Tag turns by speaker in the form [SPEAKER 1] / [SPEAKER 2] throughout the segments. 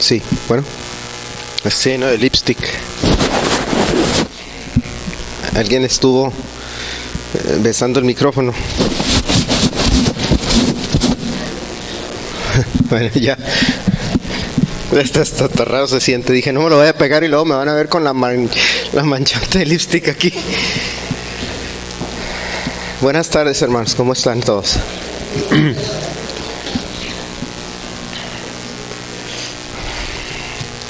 [SPEAKER 1] Sí, bueno. Sí, ¿no? De lipstick. Alguien estuvo besando el micrófono. Bueno, ya. Hasta raro se siente. Dije, no me lo voy a pegar y luego me van a ver con la manchota de lipstick aquí. Buenas tardes, hermanos. ¿Cómo están todos?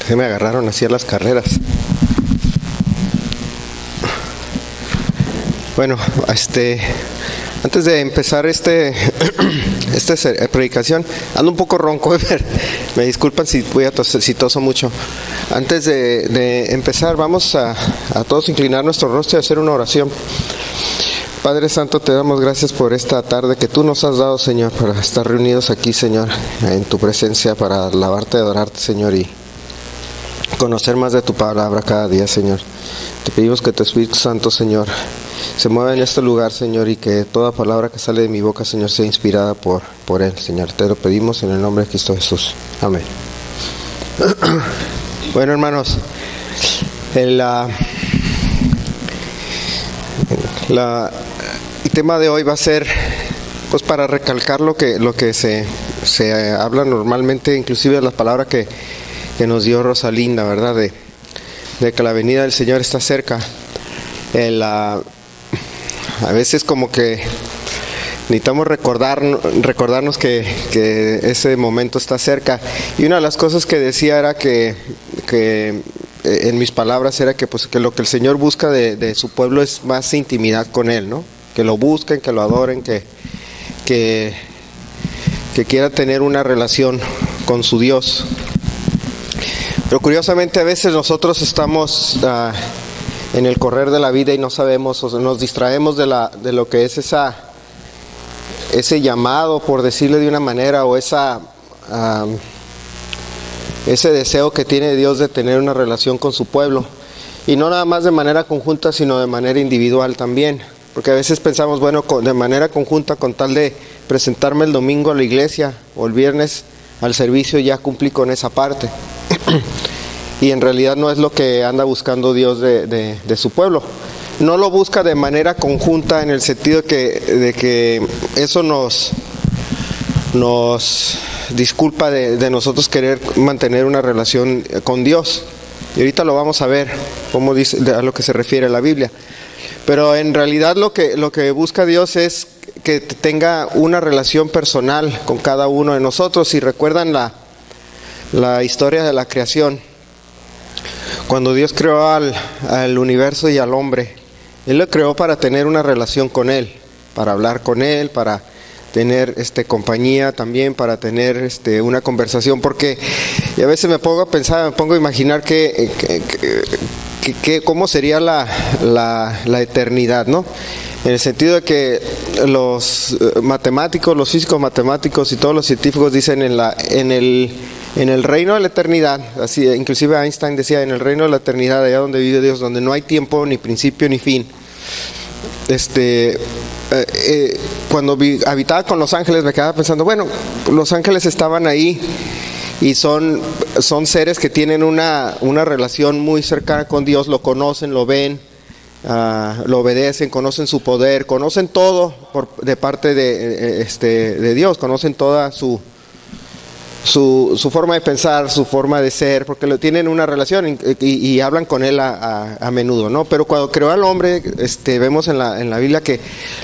[SPEAKER 1] Se me agarraron así a las carreras. Bueno, antes de empezar esta predicación, ando un poco ronco, me disculpan si toso mucho. Antes de empezar, vamos a todos inclinar nuestro rostro y hacer una oración. Padre Santo, te damos gracias por esta tarde que tú nos has dado, Señor, para estar reunidos aquí, Señor, en tu presencia, para alabarte y adorarte, Señor, y conocer más de tu palabra cada día, Señor. Te pedimos que tu Espíritu Santo, Señor, se mueva en este lugar, Señor, y que toda palabra que sale de mi boca, Señor, sea inspirada por Él, Señor. Te lo pedimos en el nombre de Cristo Jesús. Amén. Bueno, hermanos, el tema de hoy va a ser, pues, para recalcar lo que se habla normalmente, inclusive las palabras que nos dio Rosalinda, ¿verdad? De que la venida del Señor está cerca. A veces como que necesitamos recordarnos que ese momento está cerca. Y una de las cosas que decía era que en mis palabras era que lo que el Señor busca de su pueblo es más intimidad con Él, ¿no? Que lo busquen, que lo adoren, que quiera tener una relación con su Dios. Pero curiosamente a veces nosotros estamos en el correr de la vida y no sabemos, o nos distraemos de lo que es ese llamado, por decirle de una manera, o ese deseo que tiene Dios de tener una relación con su pueblo. Y no nada más de manera conjunta, sino de manera individual también. Porque a veces pensamos, bueno, de manera conjunta, con tal de presentarme el domingo a la iglesia o el viernes al servicio, ya cumplí con esa parte. Y en realidad no es lo que anda buscando Dios de su pueblo. No lo busca de manera conjunta en el sentido de que eso nos disculpa de nosotros querer mantener una relación con Dios. Y ahorita lo vamos a ver, cómo dice, a lo que se refiere a la Biblia. Pero en realidad lo que busca Dios es que tenga una relación personal con cada uno de nosotros. Si recuerdan la historia de la creación, cuando Dios creó al universo y al hombre, Él lo creó para tener una relación con Él, para hablar con Él, para tener compañía también, para tener una conversación, porque y a veces me pongo a pensar, me pongo a imaginar cómo sería la eternidad, ¿no? En el sentido de que los matemáticos, los físicos matemáticos y todos los científicos dicen en el reino de la eternidad, así, inclusive Einstein decía, en el reino de la eternidad, allá donde vive Dios, donde no hay tiempo, ni principio, ni fin. Cuando habitaba con los ángeles, me quedaba pensando, bueno, los ángeles estaban ahí y son seres que tienen una relación muy cercana con Dios, lo conocen, lo ven, lo obedecen, conocen su poder, conocen todo de parte de Dios, conocen toda su forma de pensar, su forma de ser, porque lo tienen una relación y hablan con él a menudo, ¿no? Pero cuando creó al hombre, vemos en la Biblia que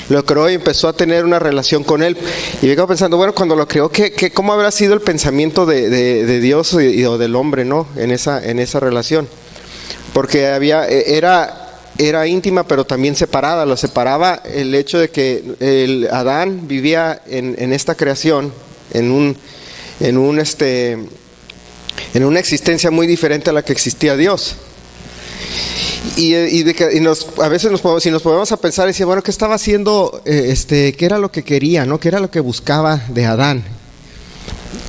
[SPEAKER 1] lo creó y empezó a tener una relación con él. Y me quedo pensando, bueno, cuando lo creó, ¿cómo habrá sido el pensamiento de Dios o del hombre, ¿no? En esa relación. Porque era íntima, pero también separada. Lo separaba el hecho de que Adán vivía en esta creación, en una existencia muy diferente a la que existía Dios. A veces si nos ponemos a pensar, decía, bueno, ¿qué estaba haciendo? ¿Qué era lo que quería, no? ¿Qué era lo que buscaba de Adán?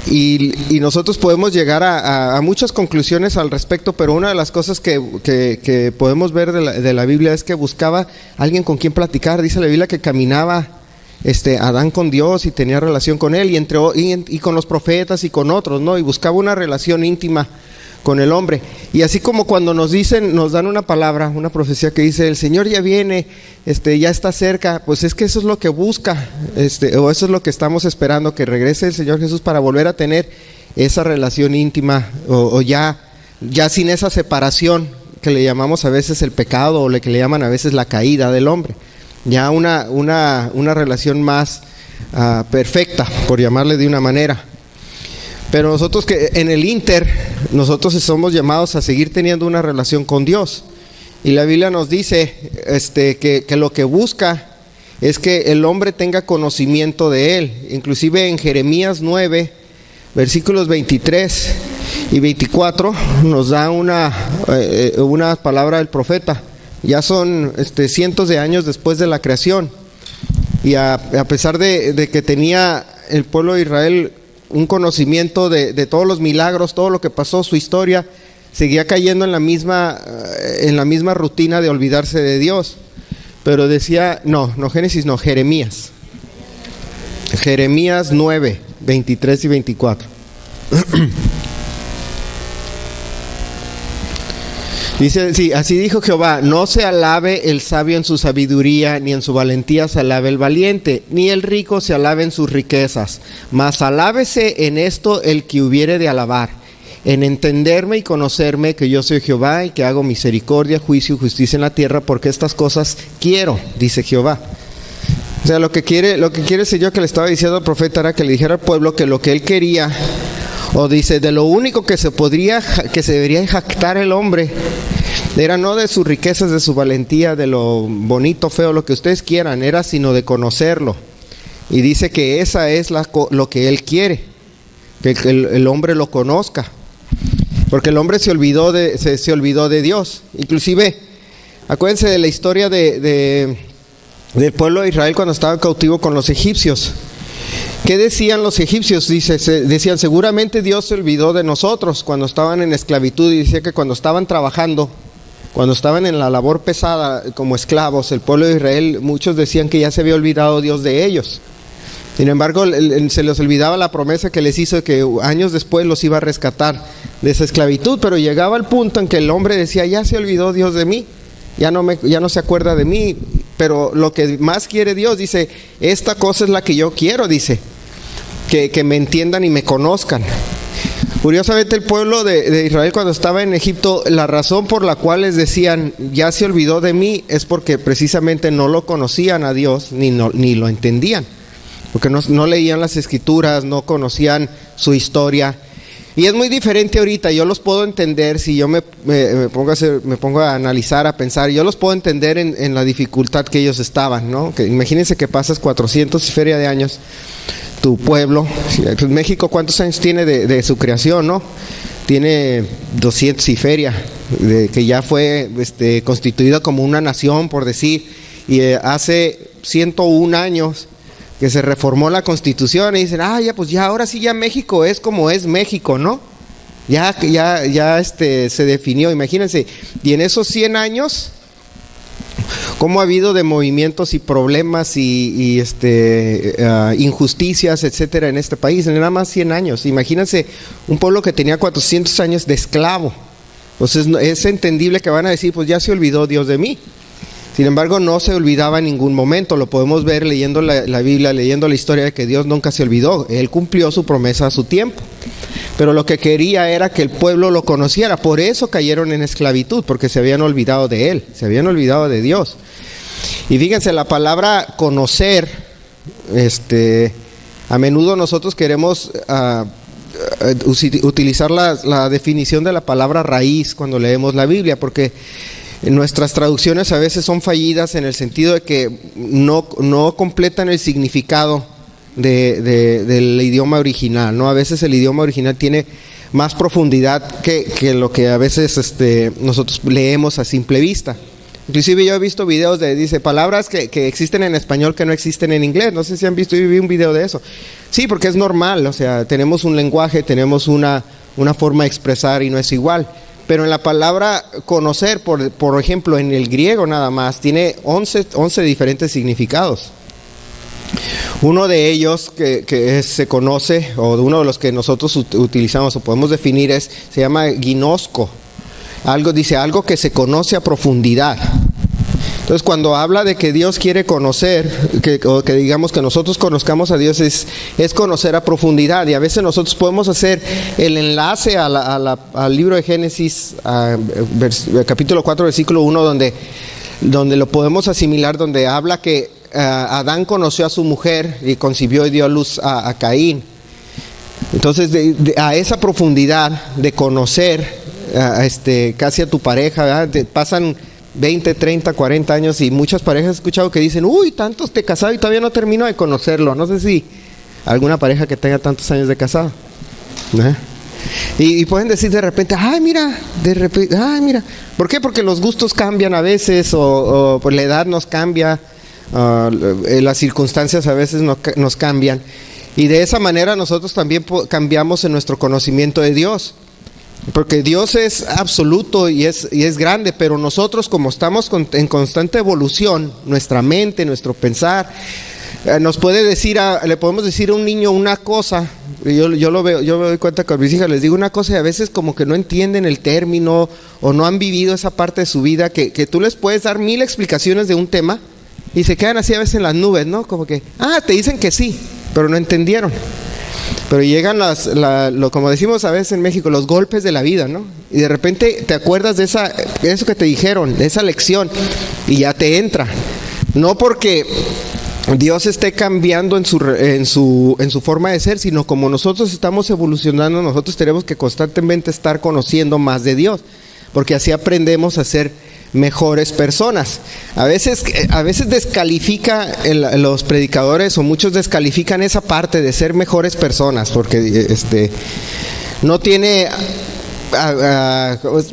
[SPEAKER 1] Y nosotros podemos llegar a muchas conclusiones al respecto, pero una de las cosas que podemos ver de la Biblia es que buscaba alguien con quien platicar. Dice la Biblia que caminaba Adán con Dios y tenía relación con él y con los profetas y con otros, ¿no? Y buscaba una relación íntima con el hombre. Y así como cuando nos dan una palabra, una profecía que dice, el Señor ya viene, ya está cerca, pues es que eso es lo que busca, o eso es lo que estamos esperando, que regrese el Señor Jesús para volver a tener esa relación íntima, o ya sin esa separación que le llamamos a veces el pecado, o que le llaman a veces la caída del hombre. Ya una relación más perfecta, por llamarle de una manera. Pero nosotros que en el nosotros somos llamados a seguir teniendo una relación con Dios. Y la Biblia nos dice que lo que busca es que el hombre tenga conocimiento de Él. Inclusive en Jeremías 9, versículos 23 y 24, nos da una palabra del profeta. Ya son cientos de años después de la creación, y a pesar de que tenía el pueblo de Israel un conocimiento de todos los milagros, todo lo que pasó, su historia, seguía cayendo en la misma rutina de olvidarse de Dios. Pero decía, Jeremías 9, 23 y 24. Dice, sí, así dijo Jehová: no se alabe el sabio en su sabiduría, ni en su valentía se alabe el valiente, ni el rico se alabe en sus riquezas, mas alábese en esto el que hubiere de alabar, en entenderme y conocerme, que yo soy Jehová, y que hago misericordia, juicio y justicia en la tierra, porque estas cosas quiero, dice Jehová. O sea, lo que quiere el Señor, que le estaba diciendo al profeta, era que le dijera al pueblo que lo que él quería, o dice, de lo único que se debería jactar el hombre, era no de sus riquezas, de su valentía, de lo bonito, feo, lo que ustedes quieran, era sino de conocerlo. Y dice que esa es lo que él quiere, que el hombre lo conozca, porque el hombre se olvidó de Dios. Inclusive, acuérdense de la historia del pueblo de Israel cuando estaba cautivo con los egipcios. ¿Qué decían los egipcios? Decían, seguramente Dios se olvidó de nosotros cuando estaban en esclavitud. Y decía que cuando estaban trabajando, cuando estaban en la labor pesada como esclavos, el pueblo de Israel, muchos decían que ya se había olvidado Dios de ellos. Sin embargo, se les olvidaba la promesa que les hizo, de que años después los iba a rescatar de esa esclavitud. Pero llegaba el punto en que el hombre decía, ya se olvidó Dios de mí, ya no se acuerda de mí. Pero lo que más quiere Dios, dice, esta cosa es la que yo quiero, dice, que me entiendan y me conozcan. Curiosamente, el pueblo de Israel, cuando estaba en Egipto, la razón por la cual les decían, ya se olvidó de mí, es porque precisamente no lo conocían a Dios, ni lo entendían, porque no leían las escrituras, no conocían su historia. Y es muy diferente ahorita. Yo los puedo entender, si yo me pongo a analizar, a pensar, yo los puedo entender en la dificultad que ellos estaban, ¿no? Que imagínense que pasas 400 y feria de años, tu pueblo, pues México, ¿cuántos años tiene de su creación, no? Tiene 200 y feria, que ya fue constituida como una nación, por decir, y hace 101 años que se reformó la Constitución, y dicen, ahora sí ya México es como es México, ¿no? Ya se definió, imagínense. Y en esos 100 años, cómo ha habido de movimientos y problemas y injusticias, etcétera, en este país, en nada más 100 años. Imagínense un pueblo que tenía 400 años de esclavo. Entonces es entendible que van a decir, pues ya se olvidó Dios de mí. Sin embargo, no se olvidaba en ningún momento. Lo podemos ver leyendo la Biblia, leyendo la historia, de que Dios nunca se olvidó. Él cumplió su promesa a su tiempo. Pero lo que quería era que el pueblo lo conociera. Por eso cayeron en esclavitud, porque se habían olvidado de Él, se habían olvidado de Dios. Y fíjense, la palabra conocer, a menudo nosotros queremos utilizar la definición de la palabra raíz cuando leemos la Biblia, porque nuestras traducciones a veces son fallidas en el sentido de que no completan el significado del idioma original, ¿no? A veces el idioma original tiene más profundidad que lo que a veces nosotros leemos a simple vista. Inclusive yo he visto videos dice palabras que existen en español que no existen en inglés. No sé si han visto, yo vi un video de eso. Sí, porque es normal, o sea, tenemos un lenguaje, tenemos una forma de expresar y no es igual. Pero en la palabra conocer, por ejemplo, en el griego nada más, tiene 11 diferentes significados. Uno de ellos se conoce, o uno de los que nosotros utilizamos o podemos definir se llama ginosko. Algo que se conoce a profundidad. Entonces, cuando habla de que Dios quiere conocer, o que digamos que nosotros conozcamos a Dios, es conocer a profundidad. Y a veces nosotros podemos hacer el enlace al libro de Génesis, capítulo 4, versículo 1, donde lo podemos asimilar, donde habla que Adán conoció a su mujer y concibió y dio a luz a Caín. Entonces, a esa profundidad de conocer casi a tu pareja, ¿verdad? Pasan 20, 30, 40 años y muchas parejas he escuchado que dicen, uy, tantos de casado y todavía no termino de conocerlo. No sé si alguna pareja que tenga tantos años de casado, ¿eh? Y pueden decir de repente, ay mira. ¿Por qué? Porque los gustos cambian a veces, o la edad nos cambia, las circunstancias a veces nos cambian. Y de esa manera nosotros también cambiamos en nuestro conocimiento de Dios. Porque Dios es absoluto y es grande, pero nosotros, como estamos en constante evolución, nuestra mente, nuestro pensar, nos puede decir, le podemos decir a un niño una cosa. Yo lo veo, yo me doy cuenta con mis hijas, les digo una cosa y a veces como que no entienden el término o no han vivido esa parte de su vida, que tú les puedes dar 1000 explicaciones de un tema y se quedan así a veces en las nubes, ¿no? Como que, te dicen que sí, pero no entendieron. Pero llegan como decimos a veces en México, los golpes de la vida, ¿no? Y de repente te acuerdas de eso que te dijeron, de esa lección, y ya te entra. No porque Dios esté cambiando en su forma de ser, sino como nosotros estamos evolucionando, nosotros tenemos que constantemente estar conociendo más de Dios, porque así aprendemos a ser mejores personas. A veces descalifica los predicadores, o muchos descalifican esa parte de ser mejores personas, porque no tiene,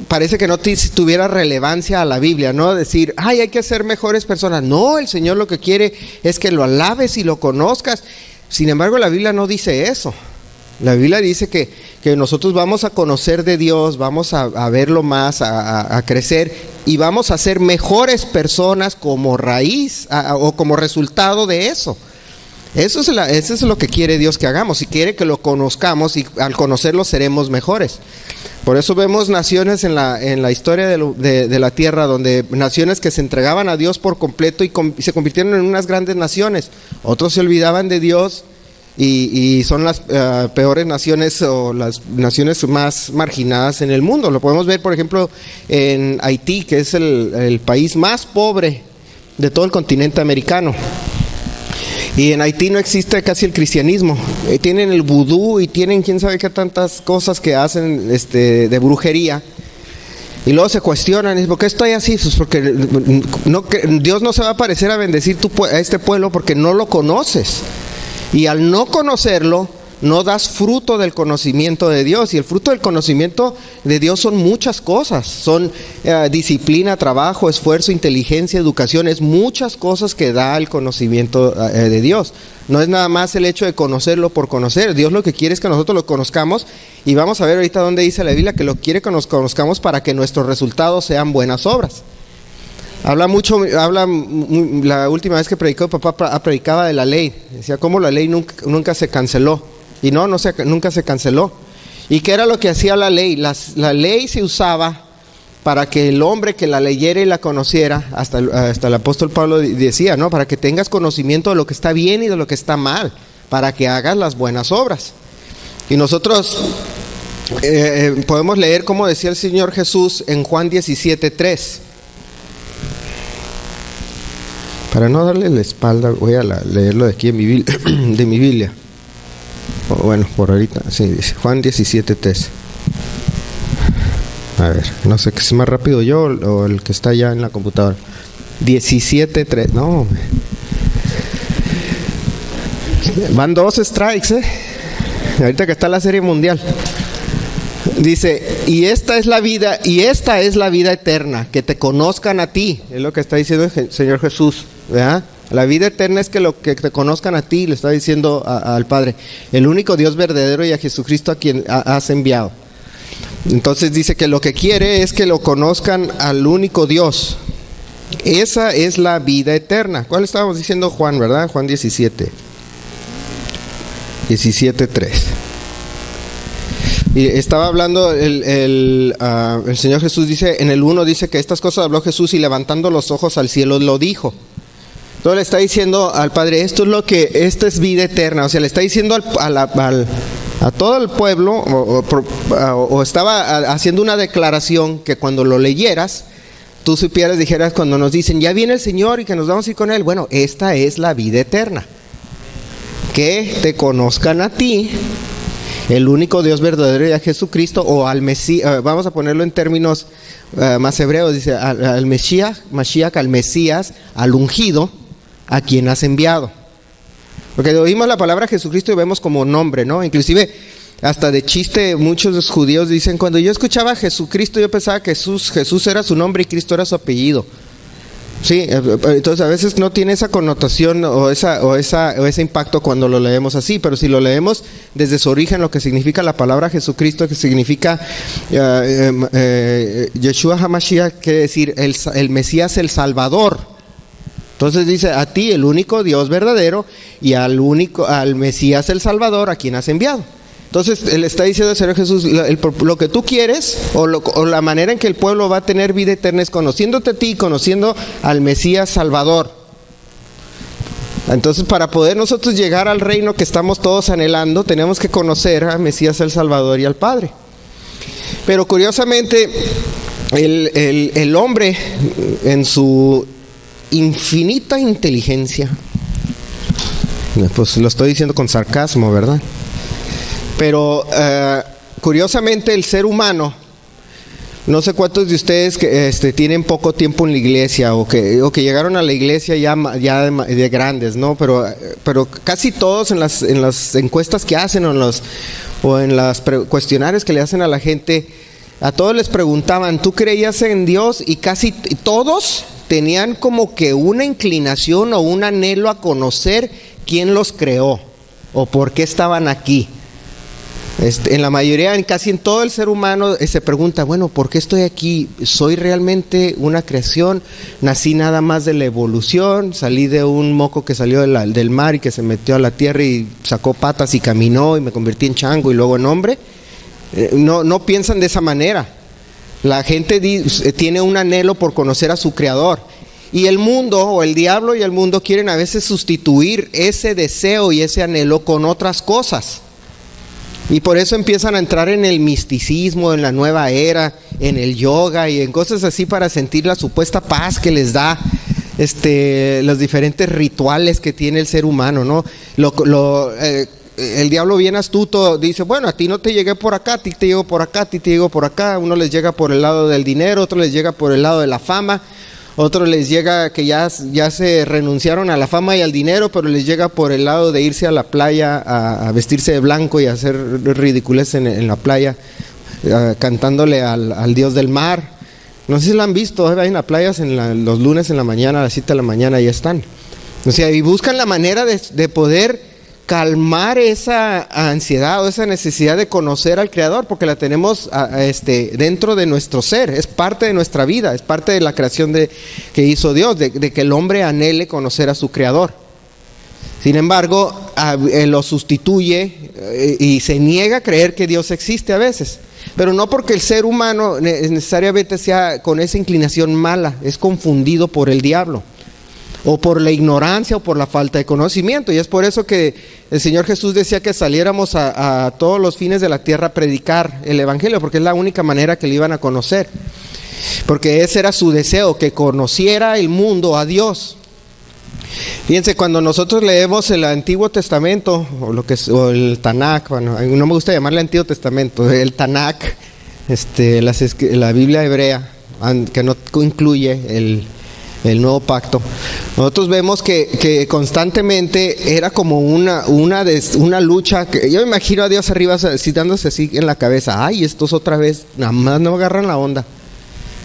[SPEAKER 1] parece que no tuviera relevancia a la Biblia, ¿no? Decir, hay que ser mejores personas. No, el Señor lo que quiere es que lo alabes y lo conozcas. Sin embargo, la Biblia no dice eso. La Biblia dice que nosotros vamos a conocer de Dios, vamos a verlo más, a crecer, y vamos a ser mejores personas como raíz o como resultado de eso. Eso es lo que quiere Dios que hagamos, y quiere que lo conozcamos, y al conocerlo seremos mejores. Por eso vemos naciones en la historia de la tierra, donde naciones que se entregaban a Dios por completo y se convirtieron en unas grandes naciones. Otros se olvidaban de Dios y son las peores naciones, o las naciones más marginadas en el mundo. Lo podemos ver, por ejemplo, en Haití, que es el país más pobre de todo el continente americano. Y en Haití no existe casi el cristianismo. Tienen el vudú y tienen quién sabe qué tantas cosas que hacen de brujería. Y luego se cuestionan, ¿por qué estoy así? Pues porque Dios no se va a aparecer a bendecir a este pueblo porque no lo conoces. Y al no conocerlo, no das fruto del conocimiento de Dios. Y el fruto del conocimiento de Dios son muchas cosas. Son disciplina, trabajo, esfuerzo, inteligencia, educación. Es muchas cosas que da el conocimiento de Dios. No es nada más el hecho de conocerlo por conocer. Dios lo que quiere es que nosotros lo conozcamos. Y vamos a ver ahorita dónde dice la Biblia que lo quiere que nos conozcamos para que nuestros resultados sean buenas obras. La última vez que predicó, papá predicaba de la ley. Decía cómo la ley nunca se canceló. Y nunca se canceló. ¿Y qué era lo que hacía la ley? La ley se usaba para que el hombre que la leyera y la conociera, hasta el apóstol Pablo decía, ¿no? Para que tengas conocimiento de lo que está bien y de lo que está mal, para que hagas las buenas obras. Y nosotros podemos leer como decía el Señor Jesús en Juan 17:3. Para no darle la espalda, voy a leerlo de aquí de mi Biblia. Bueno, por ahorita, sí, dice Juan 17:3. A ver, no sé, que es más rápido yo o el que está ya en la computadora. 17:3, no. Van 2 strikes, ahorita que está la Serie Mundial. Dice, y esta es la vida eterna, que te conozcan a ti. Es lo que está diciendo el Señor Jesús, ¿verdad? La vida eterna es que te conozcan a ti, le está diciendo al Padre, el único Dios verdadero, y a Jesucristo a quien has enviado. Entonces dice que lo que quiere es que lo conozcan al único Dios. Esa es la vida eterna. ¿Cuál estábamos diciendo? Juan, ¿verdad? Juan 17. 17:3. Y estaba hablando el Señor Jesús, dice, en el 1 dice que estas cosas habló Jesús y levantando los ojos al cielo lo dijo. Entonces le está diciendo al Padre, esta es vida eterna. O sea, le está diciendo a todo el pueblo, o estaba haciendo una declaración que cuando lo leyeras, tú supieras, dijeras, cuando nos dicen, ya viene el Señor y que nos vamos a ir con Él. Bueno, esta es la vida eterna. Que te conozcan a ti, el único Dios verdadero, y a Jesucristo, o al Mesías, vamos a ponerlo en términos más hebreos, dice, al Mesías, al Mesías, al ungido, a quien has enviado. Porque oímos la palabra Jesucristo y vemos como nombre, ¿no? Inclusive, hasta de chiste, muchos judíos dicen, cuando yo escuchaba a Jesucristo, yo pensaba que Jesús era su nombre y Cristo era su apellido. Sí, entonces a veces no tiene esa connotación o ese impacto cuando lo leemos así, pero si lo leemos desde su origen, lo que significa la palabra Jesucristo, que significa Yeshua HaMashiach, quiere decir el Mesías, el Salvador. Entonces dice, a ti, el único Dios verdadero, y al Mesías, el Salvador, a quien has enviado. Entonces le está diciendo el Señor Jesús, lo que tú quieres, o la manera en que el pueblo va a tener vida eterna es conociéndote a ti, conociendo al Mesías Salvador. Entonces, para poder nosotros llegar al reino que estamos todos anhelando, tenemos que conocer al Mesías el Salvador y al Padre. Pero curiosamente, el hombre, en su infinita inteligencia, pues lo estoy diciendo con sarcasmo, ¿verdad? Pero curiosamente el ser humano, no sé cuántos de ustedes que tienen poco tiempo en la iglesia o que llegaron a la iglesia ya de grandes, ¿no? Pero casi todos en las encuestas que hacen o en los cuestionarios que le hacen a la gente, a todos les preguntaban, ¿tú creías en Dios? Y casi todos tenían como que una inclinación o un anhelo a conocer quién los creó o por qué estaban aquí. En la mayoría, casi en todo el ser humano se pregunta, bueno, ¿por qué estoy aquí? ¿Soy realmente una creación? ¿Nací nada más de la evolución? ¿Salí de un moco que salió del mar y que se metió a la tierra y sacó patas y caminó y me convertí en chango y luego en hombre? No piensan de esa manera. La gente tiene un anhelo por conocer a su creador. Y el mundo, o el diablo y el mundo, quieren a veces sustituir ese deseo y ese anhelo con otras cosas. Y por eso empiezan a entrar en el misticismo, en la nueva era, en el yoga y en cosas así para sentir la supuesta paz que les da los diferentes rituales que tiene el ser humano, ¿no? El diablo bien astuto dice, bueno, a ti no te llegué por acá, a ti te llego por acá, a ti te llego por acá. Uno les llega por el lado del dinero, otro les llega por el lado de la fama. Otro les llega que ya se renunciaron a la fama y al dinero, pero les llega por el lado de irse a la playa a vestirse de blanco y a hacer ridiculez en la playa, cantándole al dios del mar. No sé si lo han visto, hay en las playas los lunes en la mañana, a las 7 de la mañana ya están. O sea, y buscan la manera de poder calmar esa ansiedad o esa necesidad de conocer al Creador, porque la tenemos dentro de nuestro ser, es parte de nuestra vida, es parte de la creación que hizo Dios, de que el hombre anhele conocer a su Creador. Sin embargo, lo sustituye y se niega a creer que Dios existe a veces, pero no porque el ser humano necesariamente sea con esa inclinación mala, es confundido por el diablo, o por la ignorancia o por la falta de conocimiento. Y es por eso que el Señor Jesús decía que saliéramos a todos los fines de la tierra a predicar el Evangelio, porque es la única manera que le iban a conocer, porque ese era su deseo, que conociera el mundo a Dios. Fíjense, cuando nosotros leemos el Antiguo Testamento o el Tanakh, bueno, no me gusta llamarle Antiguo Testamento, el Tanakh, la Biblia hebrea, que no incluye el nuevo pacto, nosotros vemos que constantemente era como una lucha, que yo me imagino a Dios arriba citándose así en la cabeza, ay, estos otra vez, nada más no agarran la onda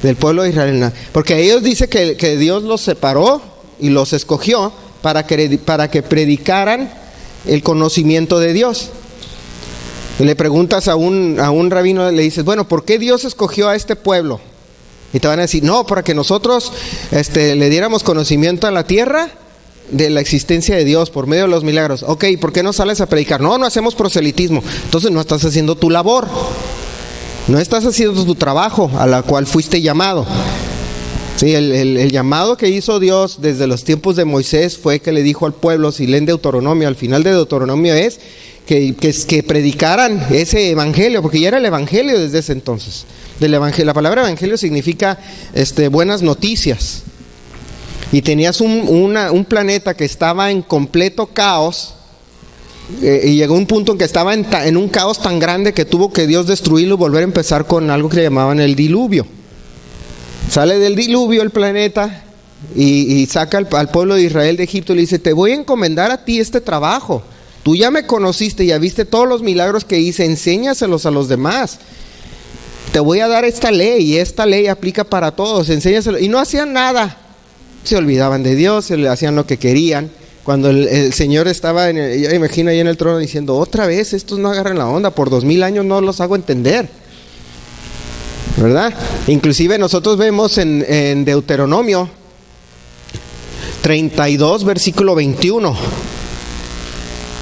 [SPEAKER 1] del pueblo de Israel, porque ellos dicen que Dios los separó y los escogió para que predicaran el conocimiento de Dios. Y le preguntas a un rabino, le dices, bueno, ¿por qué Dios escogió a este pueblo? Y te van a decir, no, para que nosotros le diéramos conocimiento a la tierra de la existencia de Dios por medio de los milagros. Ok, ¿por qué no sales a predicar? No, no hacemos proselitismo. Entonces no estás haciendo tu labor. No estás haciendo tu trabajo a la cual fuiste llamado. Sí, el llamado que hizo Dios desde los tiempos de Moisés fue que le dijo al pueblo, si leen Deuteronomio, al final de Deuteronomio es que predicaran ese evangelio, porque ya era el evangelio desde ese entonces. La palabra evangelio significa buenas noticias. Y tenías un planeta que estaba en completo caos, y llegó un punto en que estaba en un caos tan grande que tuvo que Dios destruirlo y volver a empezar con algo que le llamaban el diluvio. Sale del diluvio el planeta y saca al pueblo de Israel de Egipto y le dice, te voy a encomendar a ti este trabajo. Tú ya me conociste, ya viste todos los milagros que hice, enséñaselos a los demás. Te voy a dar esta ley y esta ley aplica para todos, enséñaselo. Y no hacían nada, se olvidaban de Dios, se le hacían lo que querían. Cuando el Señor estaba, yo me imagino ahí en el trono diciendo, otra vez, estos no agarran la onda, por 2000 años no los hago entender. ¿Verdad? Inclusive nosotros vemos en Deuteronomio 32, versículo 21.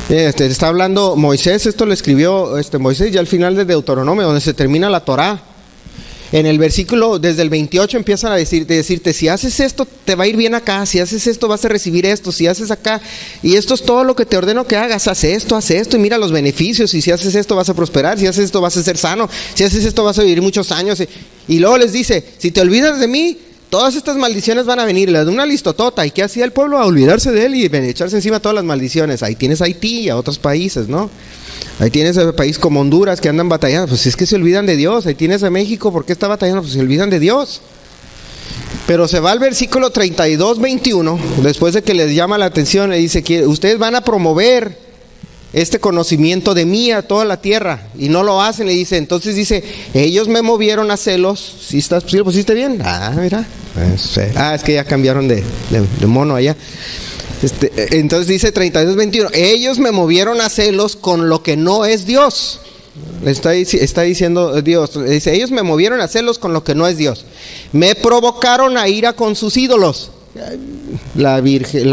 [SPEAKER 1] Está hablando Moisés, esto lo escribió Moisés ya al final de Deuteronomio, donde se termina la Torá. En el versículo, desde el 28 empiezan a decirte, si haces esto te va a ir bien acá, si haces esto vas a recibir esto, si haces acá, y esto es todo lo que te ordeno que hagas, haz esto, y mira los beneficios, y si haces esto vas a prosperar, si haces esto vas a ser sano, si haces esto vas a vivir muchos años, y luego les dice, si te olvidas de mí, todas estas maldiciones van a venir, le da una listotota. ¿Y qué hacía el pueblo? A olvidarse de él y echarse encima todas las maldiciones. Ahí tienes a Haití y a otros países, ¿no? Ahí tienes a países como Honduras que andan batallando. Pues es que se olvidan de Dios. Ahí tienes a México, ¿por qué está batallando? Pues se olvidan de Dios. Pero se va al versículo 32, 21, después de que les llama la atención, le dice que ustedes van a promover este conocimiento de mí a toda la tierra, y no lo hacen. Le dice, entonces dice, ellos me movieron a celos. ¿Sí lo pusiste bien? Ah, mira. Es que ya cambiaron de mono allá. Entonces dice 32, 21, ellos me movieron a celos con lo que no es Dios. Está diciendo Dios, dice, ellos me movieron a celos con lo que no es Dios. Me provocaron a ira con sus ídolos. La Virgen,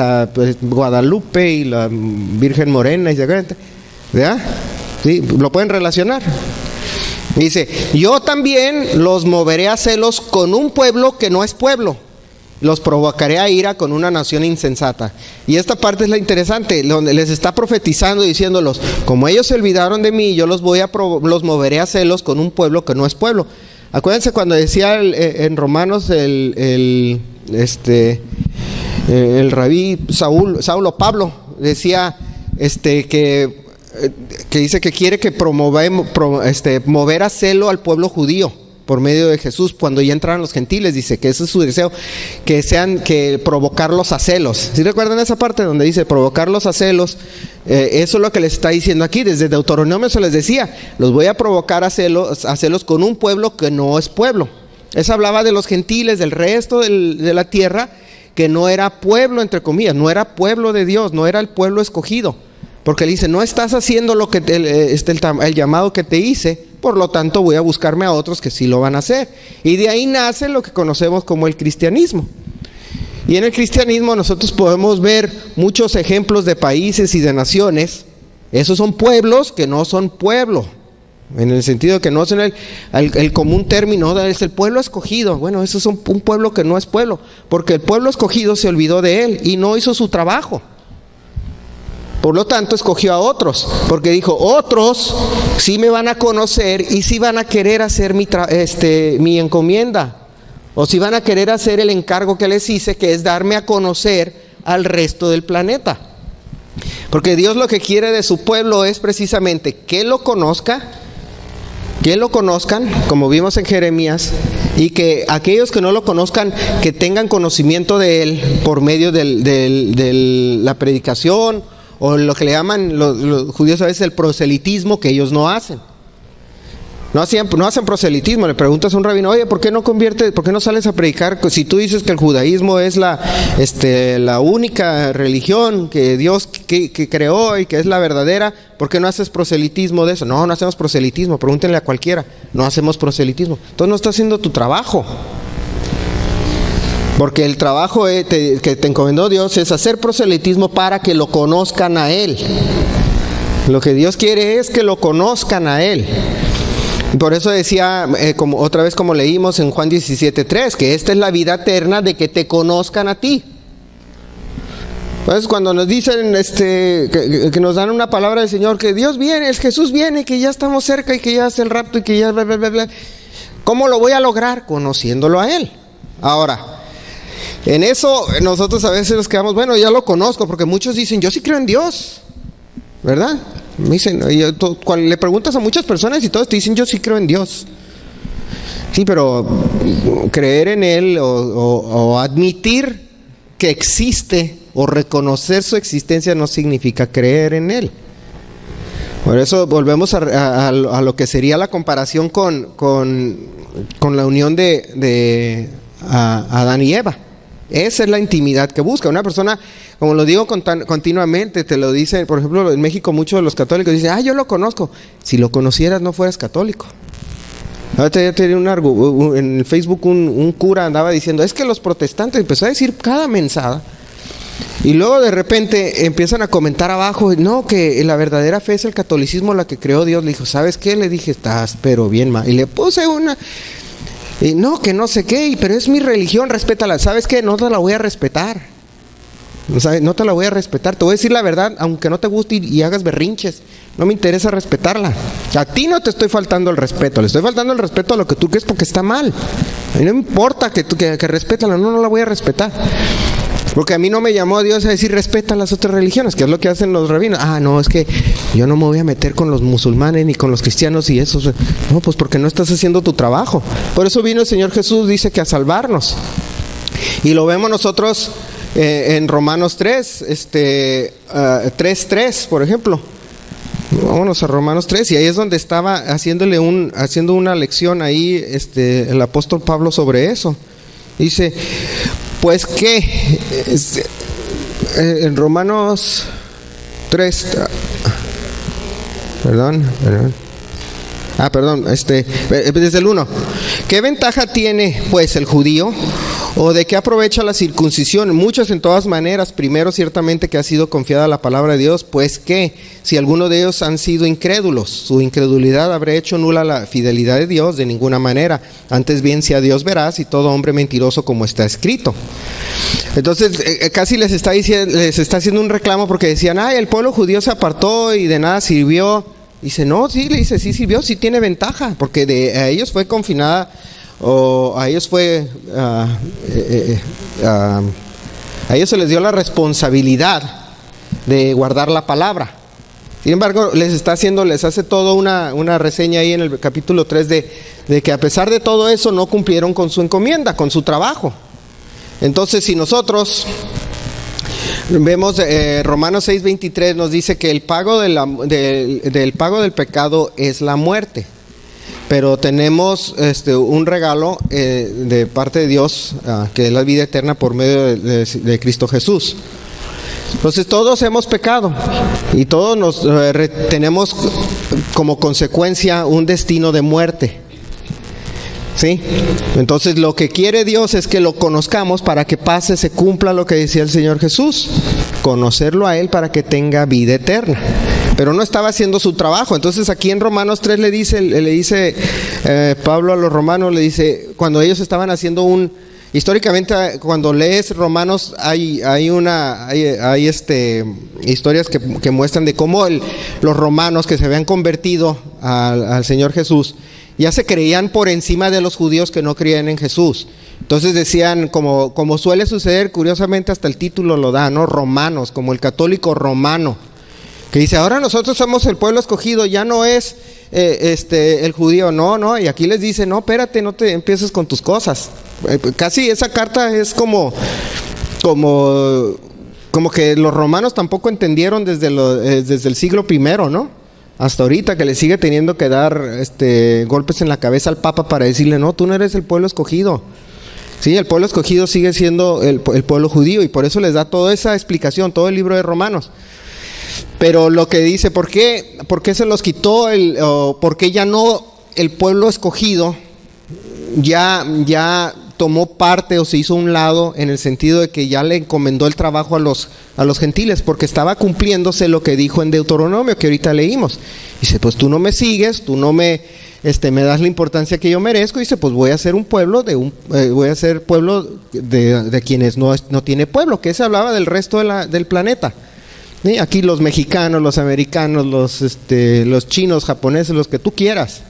[SPEAKER 1] Guadalupe y la Virgen Morena, ¿verdad? Sí, lo pueden relacionar. Dice, yo también los moveré a celos con un pueblo que no es pueblo. Los provocaré a ira con una nación insensata. Y esta parte es la interesante, donde les está profetizando y diciéndolos, como ellos se olvidaron de mí, yo los moveré a celos con un pueblo que no es pueblo. Acuérdense cuando decía en Romanos el rabí Saulo Pablo, decía que dice que quiere que mover a celo al pueblo judío por medio de Jesús cuando ya entraran los gentiles. Dice que ese es su deseo, que provocarlos a celos. ¿Sí recuerdan esa parte donde dice provocarlos a celos? Eso es lo que les está diciendo aquí. Desde Deuteronomio se les decía, los voy a provocar a celos con un pueblo que no es pueblo. Eso hablaba de los gentiles, del resto de la tierra, que no era pueblo, entre comillas, no era pueblo de Dios, no era el pueblo escogido. Porque le dice, no estás haciendo lo que el llamado que te hice, por lo tanto voy a buscarme a otros que sí lo van a hacer. Y de ahí nace lo que conocemos como el cristianismo. Y en el cristianismo nosotros podemos ver muchos ejemplos de países y de naciones. Esos son pueblos que no son pueblo, en el sentido de que no son el común término, es el pueblo escogido. Bueno, eso es un pueblo que no es pueblo, porque el pueblo escogido se olvidó de él y no hizo su trabajo. Por lo tanto, escogió a otros, porque dijo, otros sí me van a conocer y sí van a querer hacer mi encomienda, o sí van a querer hacer el encargo que les hice, que es darme a conocer al resto del planeta. Porque Dios lo que quiere de su pueblo es precisamente que lo conozcan, como vimos en Jeremías, y que aquellos que no lo conozcan, que tengan conocimiento de él por medio de la predicación, o lo que le llaman los judíos a veces el proselitismo, que ellos no hacen. No hacen proselitismo. Le preguntas a un rabino, oye, ¿por qué no sales a predicar? Si tú dices que el judaísmo es la única religión que Dios que creó y que es la verdadera, ¿por qué no haces proselitismo de eso? No hacemos proselitismo. Pregúntenle a cualquiera, no hacemos proselitismo. Entonces no estás haciendo tu trabajo. Porque el trabajo que te encomendó Dios es hacer proselitismo para que lo conozcan a Él. Lo que Dios quiere es que lo conozcan a Él. Por eso decía, otra vez como leímos en Juan 17:3, que esta es la vida eterna, de que te conozcan a ti. Entonces cuando nos dicen que nos dan una palabra del Señor, que Dios viene, el Jesús viene, que ya estamos cerca y que ya hace el rapto y que ya bla, bla, bla, bla. ¿Cómo lo voy a lograr? Conociéndolo a Él. Ahora, en eso nosotros a veces nos quedamos, bueno, ya lo conozco, porque muchos dicen, yo sí creo en Dios, ¿verdad? Me dicen, le preguntas a muchas personas y todos te dicen, yo sí creo en Dios. Sí, pero creer en Él o admitir que existe o reconocer su existencia no significa creer en Él. Por eso volvemos a lo que sería la comparación con la unión de Adán y Eva. Esa es la intimidad que busca una persona, como lo digo continuamente, te lo dicen, por ejemplo, en México muchos de los católicos dicen, yo lo conozco. Si lo conocieras no fueras católico. Ahorita tenía en Facebook un cura andaba diciendo, es que los protestantes, empezó a decir cada mensada, y luego de repente empiezan a comentar abajo, no, que la verdadera fe es el catolicismo, la que creó Dios. Le dijo, ¿sabes qué? Le dije, estás pero bien mal. Y le puse una... Y no, que no sé qué, pero es mi religión, respétala. ¿Sabes qué? No te la voy a respetar. No te la voy a respetar. Te voy a decir la verdad, aunque no te guste y hagas berrinches. No me interesa respetarla. A ti no te estoy faltando el respeto. Le estoy faltando el respeto a lo que tú crees porque está mal. A mí no me importa que respétala. No la voy a respetar. Porque a mí no me llamó Dios a decir respeta las otras religiones, que es lo que hacen los rabinos. No, es que yo no me voy a meter con los musulmanes ni con los cristianos y eso. No, pues porque no estás haciendo tu trabajo. Por eso vino el Señor Jesús, dice que a salvarnos. Y lo vemos nosotros en Romanos 3, 3:3, por ejemplo. Vámonos a Romanos 3, y ahí es donde estaba haciendo una lección ahí el apóstol Pablo sobre eso. Dice, pues que en Romanos 3, desde el 1. ¿Qué ventaja tiene pues el judío? ¿O de qué aprovecha la circuncisión? Muchos en todas maneras. Primero, ciertamente que ha sido confiada la palabra de Dios, pues que si alguno de ellos han sido incrédulos, su incredulidad habrá hecho nula la fidelidad de Dios. De ninguna manera. Antes bien sea Dios veraz y todo hombre mentiroso, como está escrito. Entonces casi les está haciendo un reclamo, porque decían, el pueblo judío se apartó y de nada sirvió. Dice, no, sí, le dice, sí sirvió, sí tiene ventaja, porque a ellos fue confinada, o a ellos fue, a ellos se les dio la responsabilidad de guardar la palabra. Sin embargo, les hace toda una reseña ahí en el capítulo 3 de que a pesar de todo eso no cumplieron con su encomienda, con su trabajo. Entonces, si nosotros vemos Romanos 6:23 nos dice que el pago del pago del pecado es la muerte. Pero tenemos un regalo de parte de Dios, que es la vida eterna por medio de Cristo Jesús. Entonces todos hemos pecado y todos tenemos como consecuencia un destino de muerte. ¿Sí? Entonces lo que quiere Dios es que lo conozcamos para que se cumpla lo que decía el Señor Jesús, conocerlo a Él para que tenga vida eterna. Pero no estaba haciendo su trabajo. Entonces aquí en Romanos 3 le dice Pablo a los romanos, le dice, cuando ellos estaban haciendo históricamente cuando lees Romanos hay historias que muestran de cómo los romanos que se habían convertido al Señor Jesús ya se creían por encima de los judíos que no creían en Jesús. Entonces decían, como suele suceder, curiosamente hasta el título lo da, ¿no? Romanos, como el católico romano, que dice, ahora nosotros somos el pueblo escogido, ya no es el judío, no, y aquí les dice, no, espérate, no te empieces con tus cosas. Casi esa carta es como que los romanos tampoco entendieron desde el siglo I, ¿no? Hasta ahorita, que le sigue teniendo que dar golpes en la cabeza al Papa para decirle, no, tú no eres el pueblo escogido. Sí, el pueblo escogido sigue siendo el pueblo judío, y por eso les da toda esa explicación, todo el libro de Romanos. Pero lo que dice, ¿por qué se los quitó? ¿Por qué ya no el pueblo escogido ya tomó parte o se hizo a un lado en el sentido de que ya le encomendó el trabajo a los gentiles, porque estaba cumpliéndose lo que dijo en Deuteronomio, que ahorita leímos. Dice, pues tú no me sigues, tú no me das la importancia que yo merezco. Dice, pues voy a ser un pueblo de quienes no tiene pueblo, que se hablaba del resto del planeta. ¿Sí? Aquí los mexicanos, los americanos, los chinos, japoneses, los que tú quieras.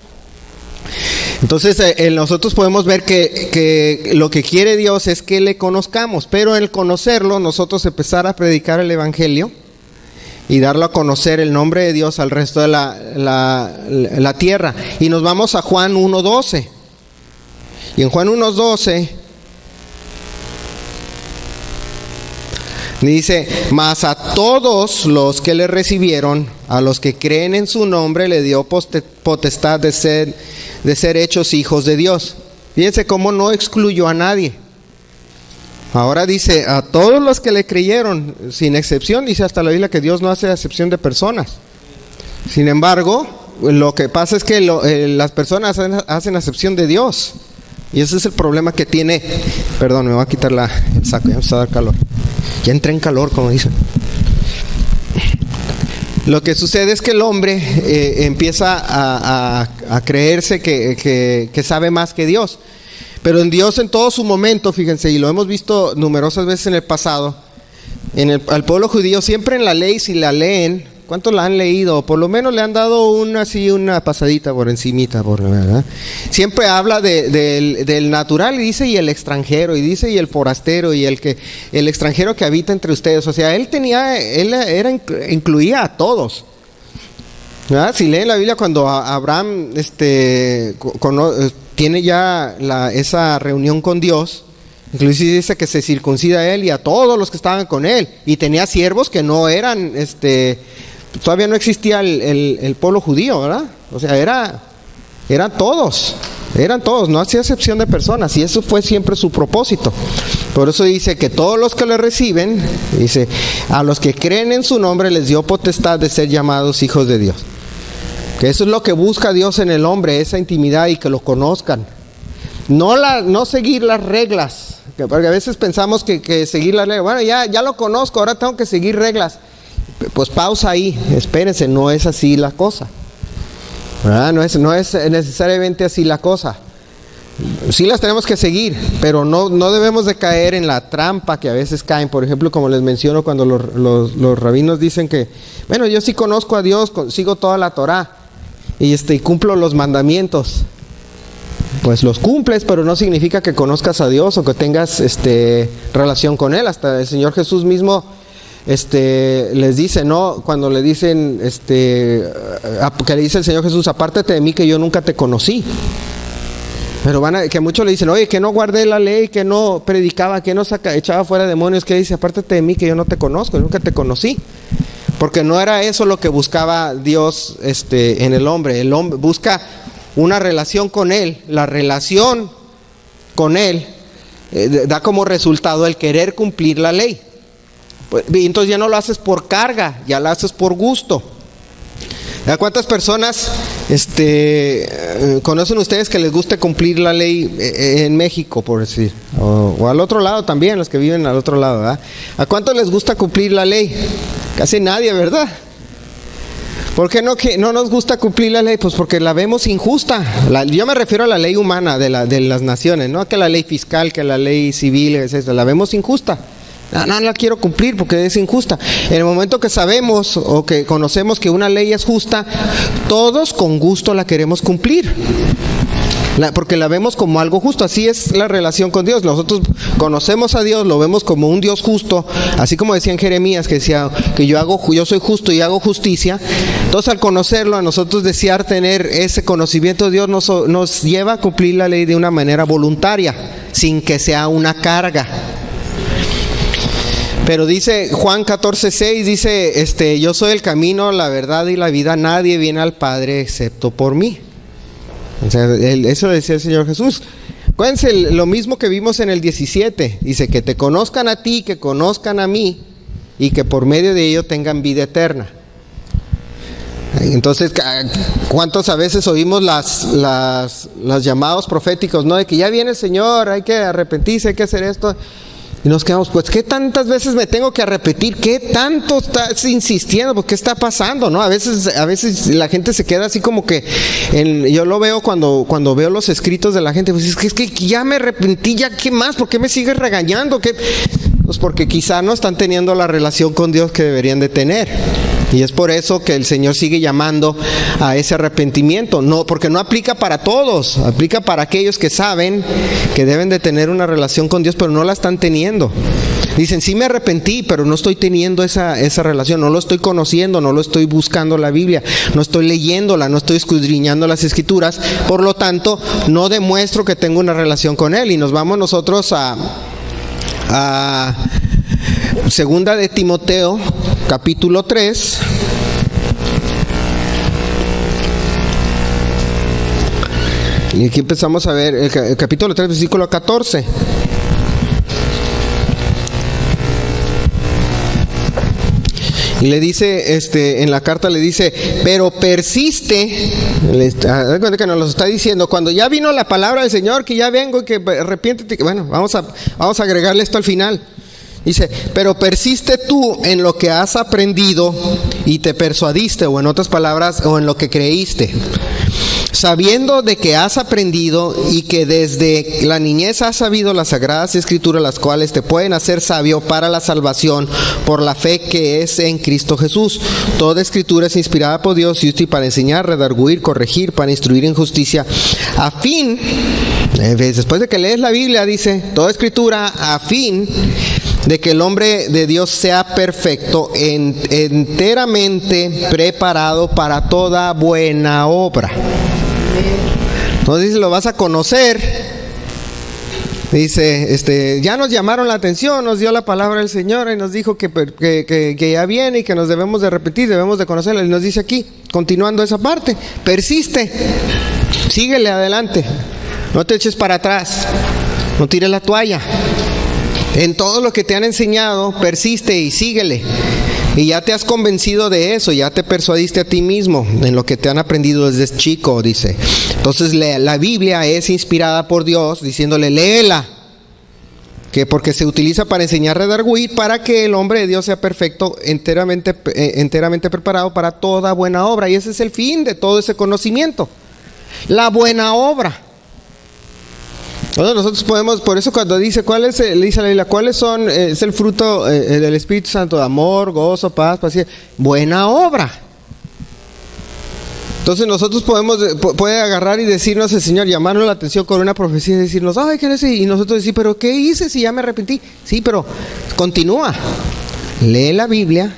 [SPEAKER 1] Entonces nosotros podemos ver que lo que quiere Dios es que le conozcamos, pero en el conocerlo nosotros empezar a predicar el evangelio y darlo a conocer el nombre de Dios al resto de la tierra. Y nos vamos a Juan 1:12. Y en Juan 1:12 dice, mas a todos los que le recibieron, a los que creen en su nombre, le dio potestad de ser hechos hijos de Dios. Fíjense cómo no excluyó a nadie. Ahora dice, a todos los que le creyeron, sin excepción, dice hasta la Biblia que Dios no hace excepción de personas. Sin embargo, lo que pasa es que las personas hacen excepción de Dios. Y ese es el problema que tiene. Perdón, me voy a quitar el saco, ya me está a dar calor. Ya entré en calor, como dicen. Lo que sucede es que el hombre empieza a creerse que sabe más que Dios. Pero en Dios en todo su momento, fíjense, y lo hemos visto numerosas veces en el pasado, al pueblo judío siempre en la ley, si la leen, ¿cuántos la han leído? Por lo menos le han dado una pasadita por encimita, ¿verdad? Siempre habla del natural y dice y el extranjero, y dice y el forastero, y el extranjero que habita entre ustedes. O sea, incluía a todos, ¿verdad? Si leen la Biblia, cuando Abraham tiene ya esa reunión con Dios, inclusive dice que se circuncida a él y a todos los que estaban con él, y tenía siervos que no eran, todavía no existía el pueblo judío, ¿verdad? O sea, eran todos, no hacía excepción de personas, y eso fue siempre su propósito. Por eso dice que todos los que le reciben, dice, a los que creen en su nombre les dio potestad de ser llamados hijos de Dios. Que eso es lo que busca Dios en el hombre, esa intimidad y que lo conozcan. No seguir las reglas, porque a veces pensamos que seguir las reglas, bueno, ya lo conozco, ahora tengo que seguir reglas. Pues pausa ahí, espérense, no es así la cosa, ¿verdad? No es necesariamente así la cosa. Sí las tenemos que seguir, pero no debemos de caer en la trampa que a veces caen. Por ejemplo, como les menciono, cuando los rabinos dicen que, bueno, yo sí conozco a Dios, sigo toda la Torá y cumplo los mandamientos. Pues los cumples, pero no significa que conozcas a Dios o que tengas relación con Él. Hasta el Señor Jesús mismo les dice, ¿no? Cuando le dicen, que le dice el Señor Jesús, apártate de mí que yo nunca te conocí. Pero que muchos le dicen, oye, que no guardé la ley, que no predicaba, que no echaba fuera demonios, que dice, apártate de mí que yo no te conozco, nunca te conocí. Porque no era eso lo que buscaba Dios en el hombre. El hombre busca una relación con Él. La relación con Él da como resultado el querer cumplir la ley. Y entonces ya no lo haces por carga, ya lo haces por gusto. ¿Cuántas personas conocen ustedes que les guste cumplir la ley en México, por decir? O al otro lado también, los que viven al otro lado, ¿verdad? ¿A cuántos les gusta cumplir la ley? Casi nadie, ¿verdad? ¿Por qué no nos gusta cumplir la ley? Pues porque la vemos injusta. Yo me refiero a la ley humana de las naciones, no que la ley fiscal, que la ley civil, la vemos injusta. No la quiero cumplir porque es injusta. En el momento que sabemos o que conocemos que una ley es justa, todos con gusto la queremos cumplir, porque la vemos como algo justo. Así es la relación con Dios. Nosotros conocemos a Dios, lo vemos como un Dios justo, así como decía en Jeremías, que decía que yo soy justo y hago justicia. Entonces, al conocerlo, a nosotros desear tener ese conocimiento de Dios nos lleva a cumplir la ley de una manera voluntaria, sin que sea una carga. Pero dice Juan 14:6, dice, yo soy el camino, la verdad y la vida, nadie viene al Padre excepto por mí. O sea, eso decía el Señor Jesús. Acuérdense, lo mismo que vimos en el 17, dice que te conozcan a ti, que conozcan a mí, y que por medio de ello tengan vida eterna. Entonces, ¿cuántos a veces oímos los llamados proféticos, ¿no? De que ya viene el Señor, hay que arrepentirse, hay que hacer esto. Y nos quedamos, pues, ¿qué tantas veces me tengo que repetir? ¿Qué tanto estás insistiendo? ¿Por qué está pasando? ¿No? A veces la gente se queda así como que, yo lo veo cuando veo los escritos de la gente, pues es que ya me arrepentí, ya qué más, ¿por qué me sigues regañando? Pues porque quizá no están teniendo la relación con Dios que deberían de tener. Y es por eso que el Señor sigue llamando a ese arrepentimiento. No, porque no aplica para todos, aplica para aquellos que saben que deben de tener una relación con Dios, pero no la están teniendo. Dicen, sí me arrepentí, pero no estoy teniendo esa relación, no lo estoy conociendo, no lo estoy buscando la Biblia, no estoy leyéndola, no estoy escudriñando las Escrituras, por lo tanto, no demuestro que tengo una relación con Él. Y nos vamos nosotros a Segunda de Timoteo, capítulo 3. Y aquí empezamos a ver el capítulo 3, versículo 14. Y le dice, en la carta le dice, pero persiste. Da cuenta que nos lo está diciendo, cuando ya vino la palabra del Señor, que ya vengo y que arrepiéntete. Bueno, vamos a agregarle esto al final. Dice, pero persiste tú en lo que has aprendido y te persuadiste, o en otras palabras, o en lo que creíste, sabiendo de que has aprendido y que desde la niñez has sabido las sagradas escrituras, las cuales te pueden hacer sabio para la salvación por la fe que es en Cristo Jesús. Toda escritura es inspirada por Dios y útil para enseñar, redarguir, corregir, para instruir en justicia, a fin, después de que lees la Biblia, dice, toda escritura a fin de que el hombre de Dios sea perfecto, enteramente preparado para toda buena obra. Entonces dice, lo vas a conocer. Dice, ya nos llamaron la atención, nos dio la palabra del Señor y nos dijo que ya viene y que nos debemos de repetir, debemos de conocerla. Y nos dice aquí, continuando esa parte, persiste, síguele adelante, no te eches para atrás, no tires la toalla. En todo lo que te han enseñado, persiste y síguele. Y ya te has convencido de eso, ya te persuadiste a ti mismo en lo que te han aprendido desde chico, dice. Entonces la Biblia es inspirada por Dios, diciéndole, léela. Que porque se utiliza para enseñar, redarguir, para que el hombre de Dios sea perfecto, enteramente preparado para toda buena obra. Y ese es el fin de todo ese conocimiento. La buena obra. Bueno, nosotros podemos, por eso cuando dice, ¿cuáles son, es el fruto del Espíritu Santo? Amor, gozo, paz, paciencia, buena obra. Entonces nosotros puede agarrar y decirnos el Señor, llamarnos la atención con una profecía y decirnos, ay, ¿qué es? Y nosotros decir, ¿pero qué hice si ya me arrepentí? Sí, pero continúa, lee la Biblia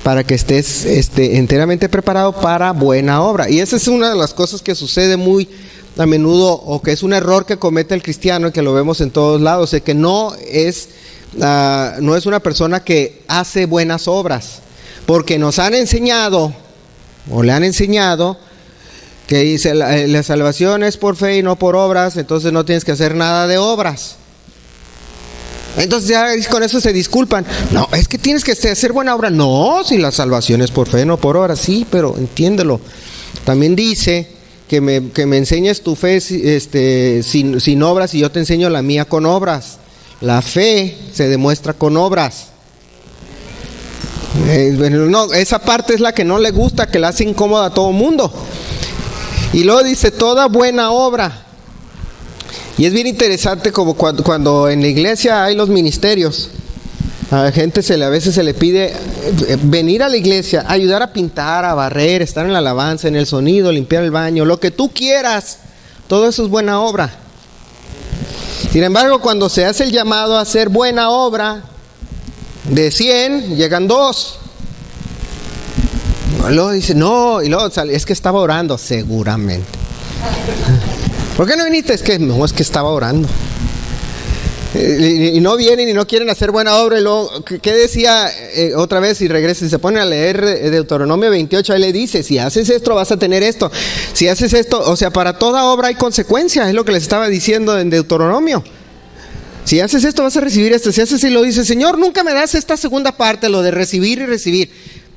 [SPEAKER 1] para que estés enteramente preparado para buena obra. Y esa es una de las cosas que sucede muy a menudo, o que es un error que comete el cristiano y que lo vemos en todos lados, de que no es una persona que hace buenas obras, porque nos han enseñado, o le han enseñado, que dice la salvación es por fe y no por obras, entonces no tienes que hacer nada de obras. Entonces ya con eso se disculpan. No, es que tienes que hacer buena obra. No, si la salvación es por fe, no por obras. Sí, pero entiéndelo. También dice que me enseñes tu fe sin obras y yo te enseño la mía con obras. La fe se demuestra con obras. No, esa parte es la que no le gusta, que la hace incómoda a todo mundo. Y luego dice toda buena obra. Y es bien interesante como cuando en la iglesia hay los ministerios. A la gente a veces se le pide venir a la iglesia, ayudar a pintar, a barrer, estar en la alabanza, en el sonido, limpiar el baño, lo que tú quieras. Todo eso es buena obra. Sin embargo, cuando se hace el llamado a hacer buena obra, de 100 llegan 2. Luego dice, no, y luego es que estaba orando, seguramente. ¿Por qué no viniste? Es que estaba orando. Y no vienen y no quieren hacer buena obra. Y luego, ¿qué decía otra vez? Y regresa y se pone a leer Deuteronomio 28. Ahí le dice, si haces esto vas a tener esto. Si haces esto, o sea, para toda obra hay consecuencias. Es lo que les estaba diciendo en Deuteronomio. Si haces esto vas a recibir esto. Si haces y lo dice, Señor, nunca me das esta segunda parte, lo de recibir y recibir.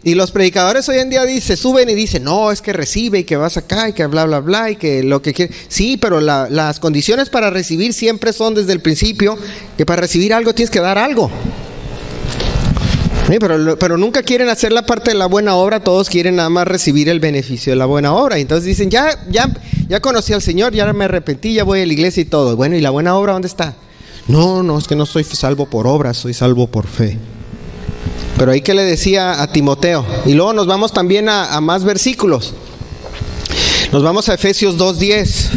[SPEAKER 1] Y los predicadores hoy en día suben y dicen, no, es que recibe y que vas acá y que bla, bla, bla y que lo que quiere. Sí, pero las condiciones para recibir siempre son desde el principio que para recibir algo tienes que dar algo. Sí, pero nunca quieren hacer la parte de la buena obra, todos quieren nada más recibir el beneficio de la buena obra. Entonces dicen, ya conocí al Señor, ya me arrepentí, ya voy a la iglesia y todo. Bueno, ¿y la buena obra dónde está? No, es que no soy salvo por obras, soy salvo por fe. Pero ahí que le decía a Timoteo. Y luego nos vamos también a más versículos. Nos vamos a Efesios 2:10.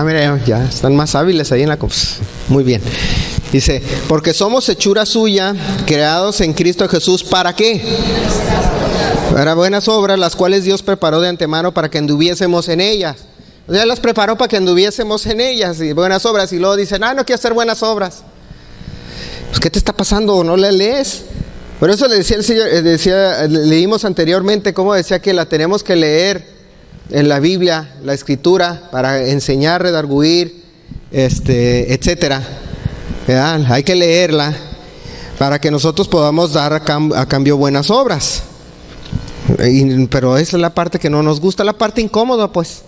[SPEAKER 1] Mira, ya están más hábiles ahí en la... Muy bien. Dice, porque somos hechura suya, creados en Cristo Jesús, ¿para qué? Para buenas obras, las cuales Dios preparó de antemano para que anduviésemos en ellas. O sea, las preparó para que anduviésemos en ellas, y buenas obras, y luego dicen, no quiero hacer buenas obras. Pues, ¿qué te está pasando? ¿No la lees? Por eso le decía el Señor, leímos anteriormente cómo decía que la tenemos que leer en la Biblia, la Escritura, para enseñar, redarguir, etcétera. ¿Verdad? Hay que leerla para que nosotros podamos dar a cambio buenas obras. Pero esa es la parte que no nos gusta, la parte incómoda, pues.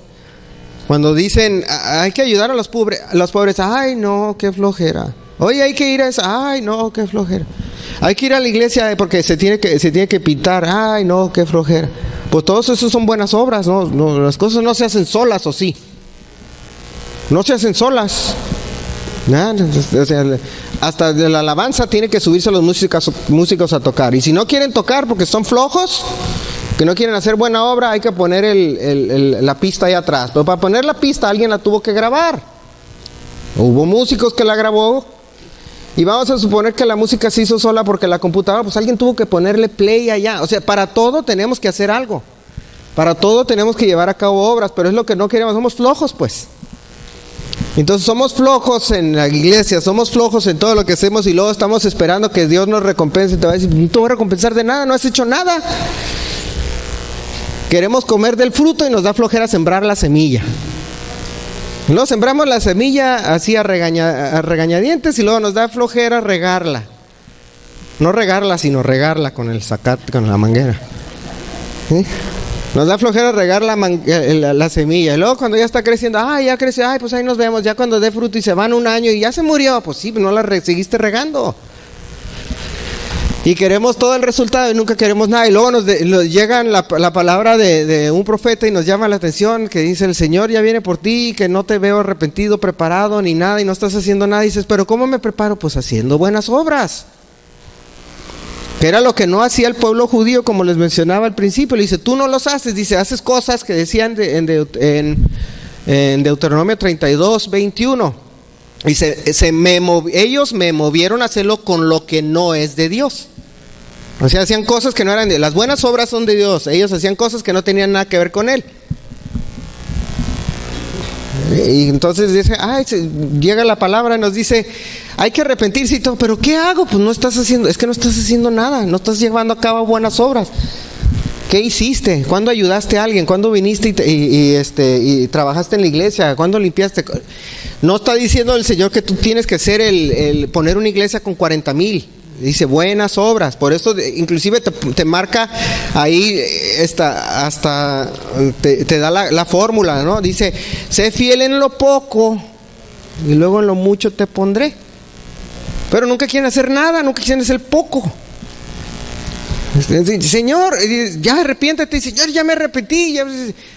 [SPEAKER 1] Cuando dicen, hay que ayudar a los pobres, ay no, qué flojera. Oye, hay que ir a esa, ay no, qué flojera. Hay que ir a la iglesia porque se tiene que pintar, ay no, qué flojera. Pues todos esos son buenas obras, ¿no? Las cosas no se hacen solas, ¿o sí? No se hacen solas. O sea, hasta de la alabanza tiene que subirse los músicos a tocar. Y si no quieren tocar porque son flojos, que no quieren hacer buena obra, hay que poner la pista ahí atrás. Pero para poner la pista alguien la tuvo que grabar. Hubo músicos que la grabó. Y vamos a suponer que la música se hizo sola porque la computadora, pues alguien tuvo que ponerle play allá. O sea, para todo tenemos que hacer algo. Para todo tenemos que llevar a cabo obras, pero es lo que no queremos. Somos flojos, pues. Entonces somos flojos en la iglesia, somos flojos en todo lo que hacemos y luego estamos esperando que Dios nos recompense. Y te va a decir, no te voy a recompensar de nada, no has hecho nada. Queremos comer del fruto y nos da flojera sembrar la semilla. Y luego sembramos la semilla así a regañadientes y luego nos da flojera regarla. No regarla, sino regarla con el zacate, con la manguera. ¿Sí? Nos da flojera regar la semilla. Y luego cuando ya está creciendo, ya creció, pues ahí nos vemos. Ya cuando dé fruto y se van un año y ya se murió, pues sí, no la seguiste regando. Y queremos todo el resultado y nunca queremos nada. Y luego nos llega la palabra de un profeta y nos llama la atención, que dice, el Señor ya viene por ti, que no te veo arrepentido, preparado, ni nada, y no estás haciendo nada. Y dices, ¿pero cómo me preparo? Pues haciendo buenas obras. Que era lo que no hacía el pueblo judío, como les mencionaba al principio. Le dice, tú no los haces. Dice, haces cosas que decían en Deuteronomio 32:21. Dice, ellos me movieron a hacerlo con lo que no es de Dios. O sea, hacían cosas que no eran de... Las buenas obras son de Dios. Ellos hacían cosas que no tenían nada que ver con Él. Y entonces dice, llega la palabra y nos dice, hay que arrepentirse y todo. ¿Pero qué hago? Pues no estás haciendo nada. No estás llevando a cabo buenas obras. ¿Qué hiciste? ¿Cuándo ayudaste a alguien? ¿Cuándo viniste y trabajaste en la iglesia? ¿Cuándo limpiaste? No está diciendo el Señor que tú tienes que ser poner una iglesia con 40,000. Dice buenas obras. Por eso inclusive te marca ahí hasta te da la fórmula, ¿no? Dice, sé fiel en lo poco y luego en lo mucho te pondré. Pero nunca quieren hacer nada, nunca quieren hacer poco. Señor, ya arrepiéntete. Señor, ya me arrepentí.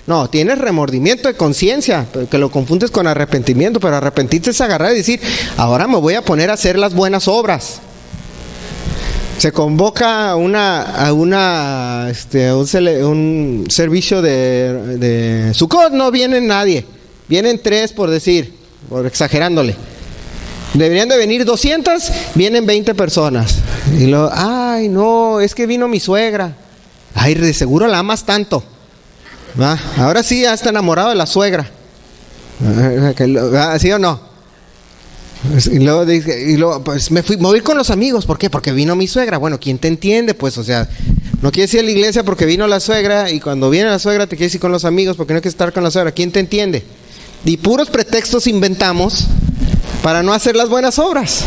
[SPEAKER 1] No, tienes remordimiento de conciencia, que lo confundes con arrepentimiento. Pero arrepentirte es agarrar y decir, ahora me voy a poner a hacer las buenas obras. Se convoca a un servicio de Sukkot, no viene nadie. Vienen 3 por exagerándole. Deberían de venir 200, vienen 20 personas. Y luego, no, es que vino mi suegra. De seguro la amas tanto. Ahora sí, ya está enamorado de la suegra. ¿Sí o no? Y luego pues me voy con los amigos. ¿Por qué? Porque vino mi suegra. Bueno, ¿quién te entiende? Pues, o sea, no quieres ir a la iglesia porque vino la suegra, y cuando viene la suegra te quieres ir con los amigos porque no quieres estar con la suegra. ¿Quién te entiende? Y puros pretextos inventamos para no hacer las buenas obras.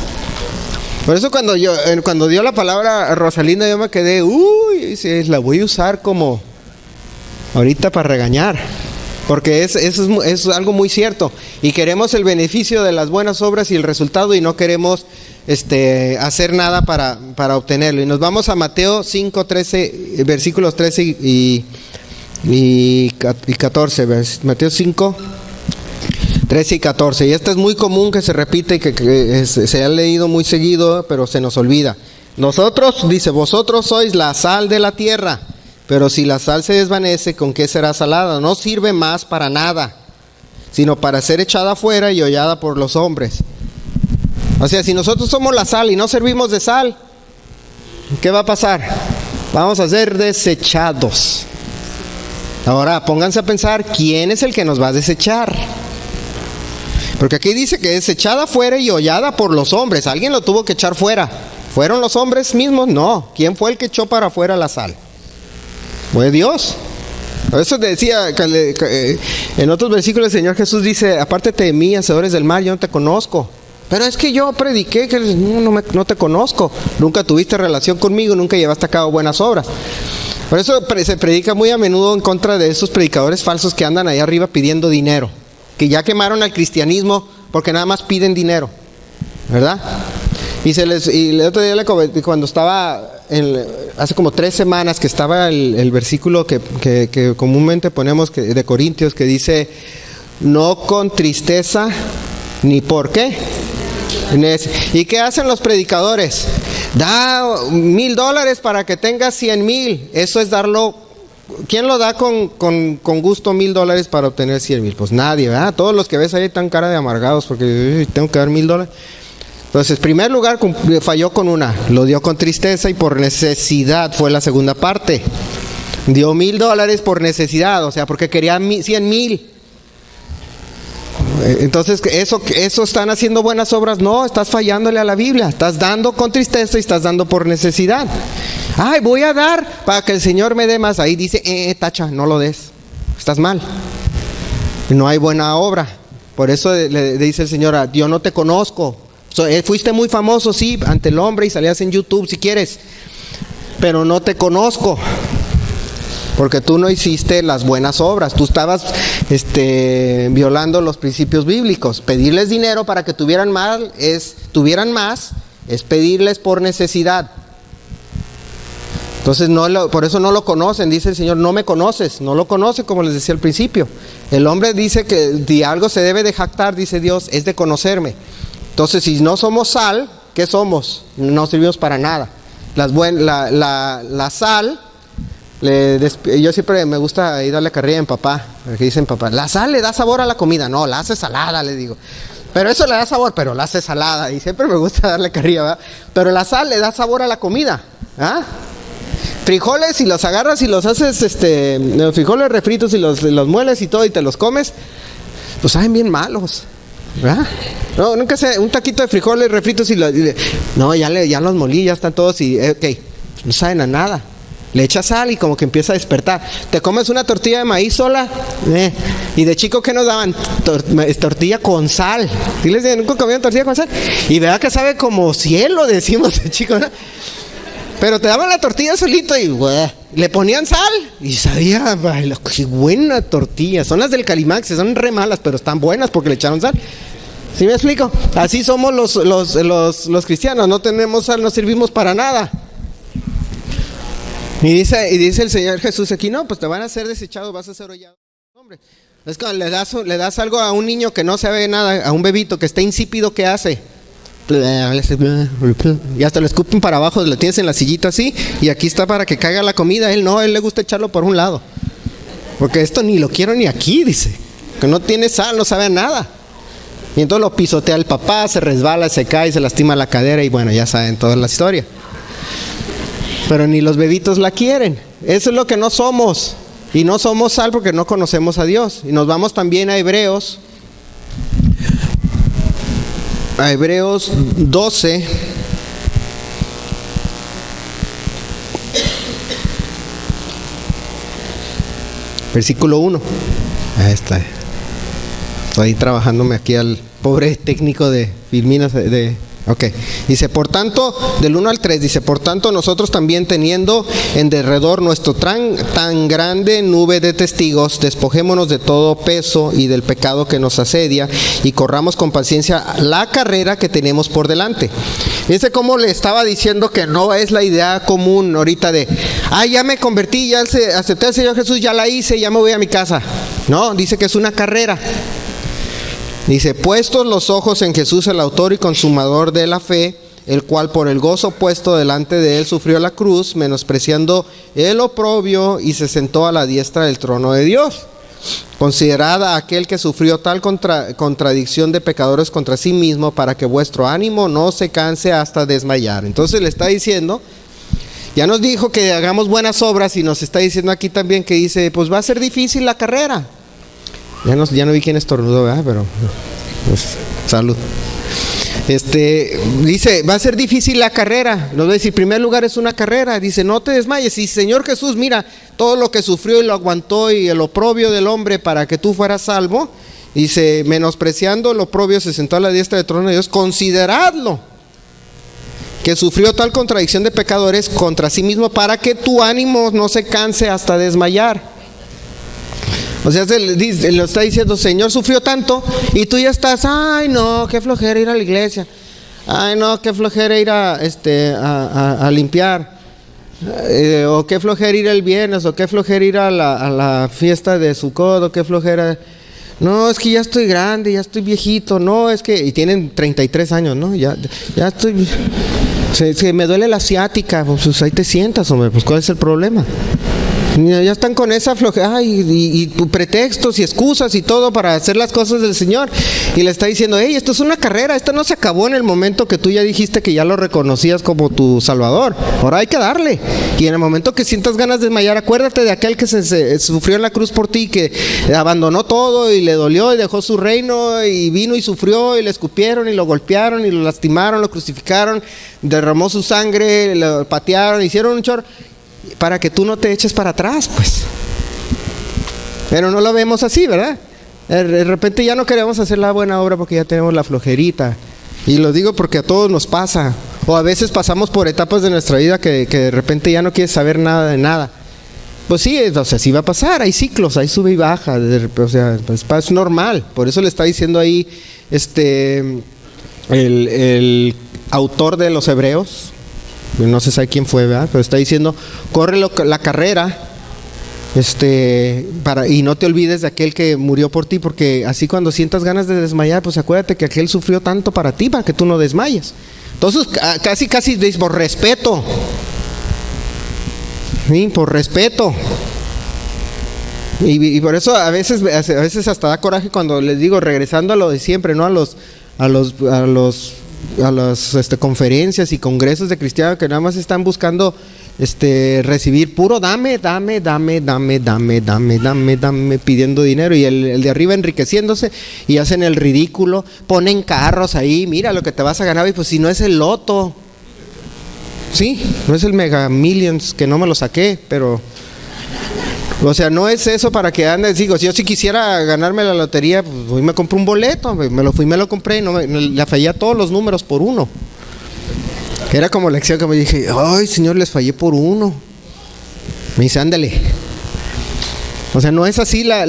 [SPEAKER 1] Por eso cuando dio la palabra a Rosalinda, yo me quedé, la voy a usar como ahorita para regañar. Porque eso es algo muy cierto. Y queremos el beneficio de las buenas obras y el resultado, y no queremos hacer nada para obtenerlo. Y nos vamos a Mateo 5, 13, versículos 13 y 14. Mateo 5, 13 y 14. Y esta es muy común que se repite y que se ha leído muy seguido, pero se nos olvida. Nosotros, dice, vosotros sois la sal de la tierra. Pero si la sal se desvanece, ¿con qué será salada? No sirve más para nada, sino para ser echada afuera y hollada por los hombres. O sea, si nosotros somos la sal y no servimos de sal, ¿qué va a pasar? Vamos a ser desechados. Ahora, pónganse a pensar, ¿quién es el que nos va a desechar? Porque aquí dice que es echada afuera y hollada por los hombres. ¿Alguien lo tuvo que echar fuera? ¿Fueron los hombres mismos? No. ¿Quién fue el que echó para afuera la sal? Fue Dios. Por eso decía, en otros versículos el Señor Jesús dice, apártate de mí, hacedores del mal, yo no te conozco. Pero es que yo prediqué que no te conozco. Nunca tuviste relación conmigo, nunca llevaste a cabo buenas obras. Por eso se predica muy a menudo en contra de esos predicadores falsos que andan ahí arriba pidiendo dinero, que ya quemaron al cristianismo porque nada más piden dinero, ¿verdad? Y el otro día cuando estaba hace como 3 semanas que estaba el versículo que comúnmente ponemos de Corintios, que dice, no con tristeza ni por qué. ¿Y qué hacen los predicadores? Da $1,000 para que tengas 100,000. Eso es darlo. ¿Quién lo da con gusto $1,000 para obtener 100,000? Pues nadie, ¿verdad? Todos los que ves ahí están cara de amargados porque tengo que dar $1,000. Entonces, en primer lugar, falló con una, lo dio con tristeza y por necesidad, fue la segunda parte. Dio $1,000 por necesidad, o sea, porque quería 100,000. Entonces, ¿eso están haciendo buenas obras? No, estás fallándole a la Biblia. Estás dando con tristeza y estás dando por necesidad. Ay, voy a dar para que el Señor me dé más. Ahí dice, tacha, no lo des. Estás mal. No hay buena obra. Por eso le dice el Señor, yo no te conozco. Fuiste muy famoso, sí, ante el hombre y salías en YouTube si quieres, pero no te conozco, porque tú no hiciste las buenas obras. Tú estabas violando los principios bíblicos. Pedirles dinero para que tuvieran más es pedirles por necesidad. Entonces por eso no lo conocen. Dice el Señor, no me conoces. No lo conoce, como les decía al principio. El hombre dice que de algo se debe de jactar, dice Dios, es de conocerme. Entonces, si no somos sal, ¿qué somos? No servimos para nada. La sal, yo siempre me gusta ahí darle carrilla a mi papá, porque dicen papá, la sal le da sabor a la comida. No, la hace salada, le digo. Pero eso le da sabor, pero la hace salada. Y siempre me gusta darle carrilla, ¿verdad? Pero la sal le da sabor a la comida. ¿Ah? Frijoles, si los agarras y los haces, frijoles refritos y los mueles y todo y te los comes, pues saben bien malos. ¿verdad? No, nunca sé, un taquito de frijoles refritos no, ya los molí, ya están todos y no saben a nada. Le echas sal y como que empieza a despertar. Te comes una tortilla de maíz sola, y de chico ¿qué nos daban? Tortilla con sal. ¿Sí les decían, nunca comían tortilla con sal? Y verdad que sabe como cielo, decimos de chico, ¿no? Pero te daban la tortilla solito y le ponían sal y sabía, qué buena tortilla. Son las del Calimax, son re malas, pero están buenas porque le echaron sal. ¿Sí me explico? Así somos los cristianos, no tenemos sal, no servimos para nada. Y dice el Señor Jesús aquí, no, pues te van a ser desechados, vas a ser hollado. Hombre, es cuando le das algo a un niño que no sabe nada, a un bebito que está insípido, ¿qué hace? Y hasta lo escupen para abajo, lo tienes en la sillita así, y aquí está para que caiga la comida. Él le gusta echarlo por un lado, porque esto ni lo quiero ni aquí, dice, que no tiene sal, no sabe a nada. Y entonces lo pisotea el papá, se resbala, se cae, se lastima la cadera y bueno, ya saben toda la historia. Pero ni los bebitos la quieren. Eso es lo que no somos. Y no somos sal porque no conocemos a Dios. Y nos vamos también a Hebreos 12. Versículo 1. Ahí está. Estoy trabajándome aquí al pobre técnico de Filminas Ok, dice, por tanto, del 1 al 3, dice, por tanto nosotros también teniendo en derredor nuestro tan grande nube de testigos, despojémonos de todo peso y del pecado que nos asedia y corramos con paciencia la carrera que tenemos por delante. Fíjense cómo le estaba diciendo que no es la idea común ahorita de, ya me convertí, ya acepté al Señor Jesús, ya la hice, ya me voy a mi casa. No, dice que es una carrera. Dice, puestos los ojos en Jesús, el autor y consumador de la fe, el cual por el gozo puesto delante de él sufrió la cruz, menospreciando el oprobio, y se sentó a la diestra del trono de Dios. Considerad a aquel que sufrió tal contradicción de pecadores contra sí mismo, para que vuestro ánimo no se canse hasta desmayar. Entonces le está diciendo, ya nos dijo que hagamos buenas obras, y nos está diciendo aquí también que dice, pues va a ser difícil la carrera. Ya no vi quién estornudó, ¿verdad? Pero pues, salud. Dice, va a ser difícil la carrera. Nos va a decir, en primer lugar es una carrera. Dice, no te desmayes. Y Señor Jesús, mira, todo lo que sufrió y lo aguantó y el oprobio del hombre para que tú fueras salvo. Dice, menospreciando el oprobio se sentó a la diestra del trono de Dios. Consideradlo, que sufrió tal contradicción de pecadores contra sí mismo, para que tu ánimo no se canse hasta desmayar. O sea, lo está diciendo, Señor sufrió tanto y tú ya estás, ay no, qué flojera ir a la iglesia, ay no, qué flojera ir a limpiar, o qué flojera ir el viernes, o qué flojera ir a la fiesta de Sukkot, o qué flojera, no, es que ya estoy grande, ya estoy viejito, no, es que, y tienen 33 años, ¿no? Ya estoy, se me duele la ciática, pues ahí te sientas, hombre, pues ¿cuál es el problema? Ya están con esa flojera y pretextos y excusas y todo para hacer las cosas del Señor. Y le está diciendo, hey, esto es una carrera, esto no se acabó en el momento que tú ya dijiste que ya lo reconocías como tu Salvador. Ahora hay que darle. Y en el momento que sientas ganas de desmayar, acuérdate de aquel que se sufrió en la cruz por ti, que abandonó todo y le dolió y dejó su reino y vino y sufrió y le escupieron y lo golpearon y lo lastimaron, lo crucificaron, derramó su sangre, lo patearon, hicieron un chorro, para que tú no te eches para atrás, pues. Pero no lo vemos así, ¿verdad? De repente ya no queremos hacer la buena obra porque ya tenemos la flojerita. Y lo digo porque a todos nos pasa. O a veces pasamos por etapas de nuestra vida que de repente ya no quieres saber nada de nada. Pues sí, o sea, sí va a pasar, hay ciclos, hay sube y baja, o sea, pues, es normal. Por eso le está diciendo ahí el autor de los Hebreos, no se sabe quién fue, ¿verdad? Pero está diciendo, corre la carrera, y no te olvides de aquel que murió por ti, porque así cuando sientas ganas de desmayar, pues acuérdate que aquel sufrió tanto para ti, para que tú no desmayes. Entonces, casi por respeto, ¿sí? Por respeto. Y por eso a veces hasta da coraje cuando les digo, regresando a lo de siempre, ¿no? A las conferencias y congresos de cristianos que nada más están buscando recibir puro dame, pidiendo dinero, y el de arriba enriqueciéndose, y hacen el ridículo, ponen carros ahí, mira lo que te vas a ganar, y pues si no es el loto, sí, no es el Mega Millions, que no me lo saqué, pero o sea, no es eso para que andes. Digo, si yo sí quisiera ganarme la lotería, pues hoy me compré un boleto, me lo compré, le fallé a todos los números por uno. Era como la acción que me dije, ay Señor, les fallé por uno. Me dice, ándale. O sea, no es así la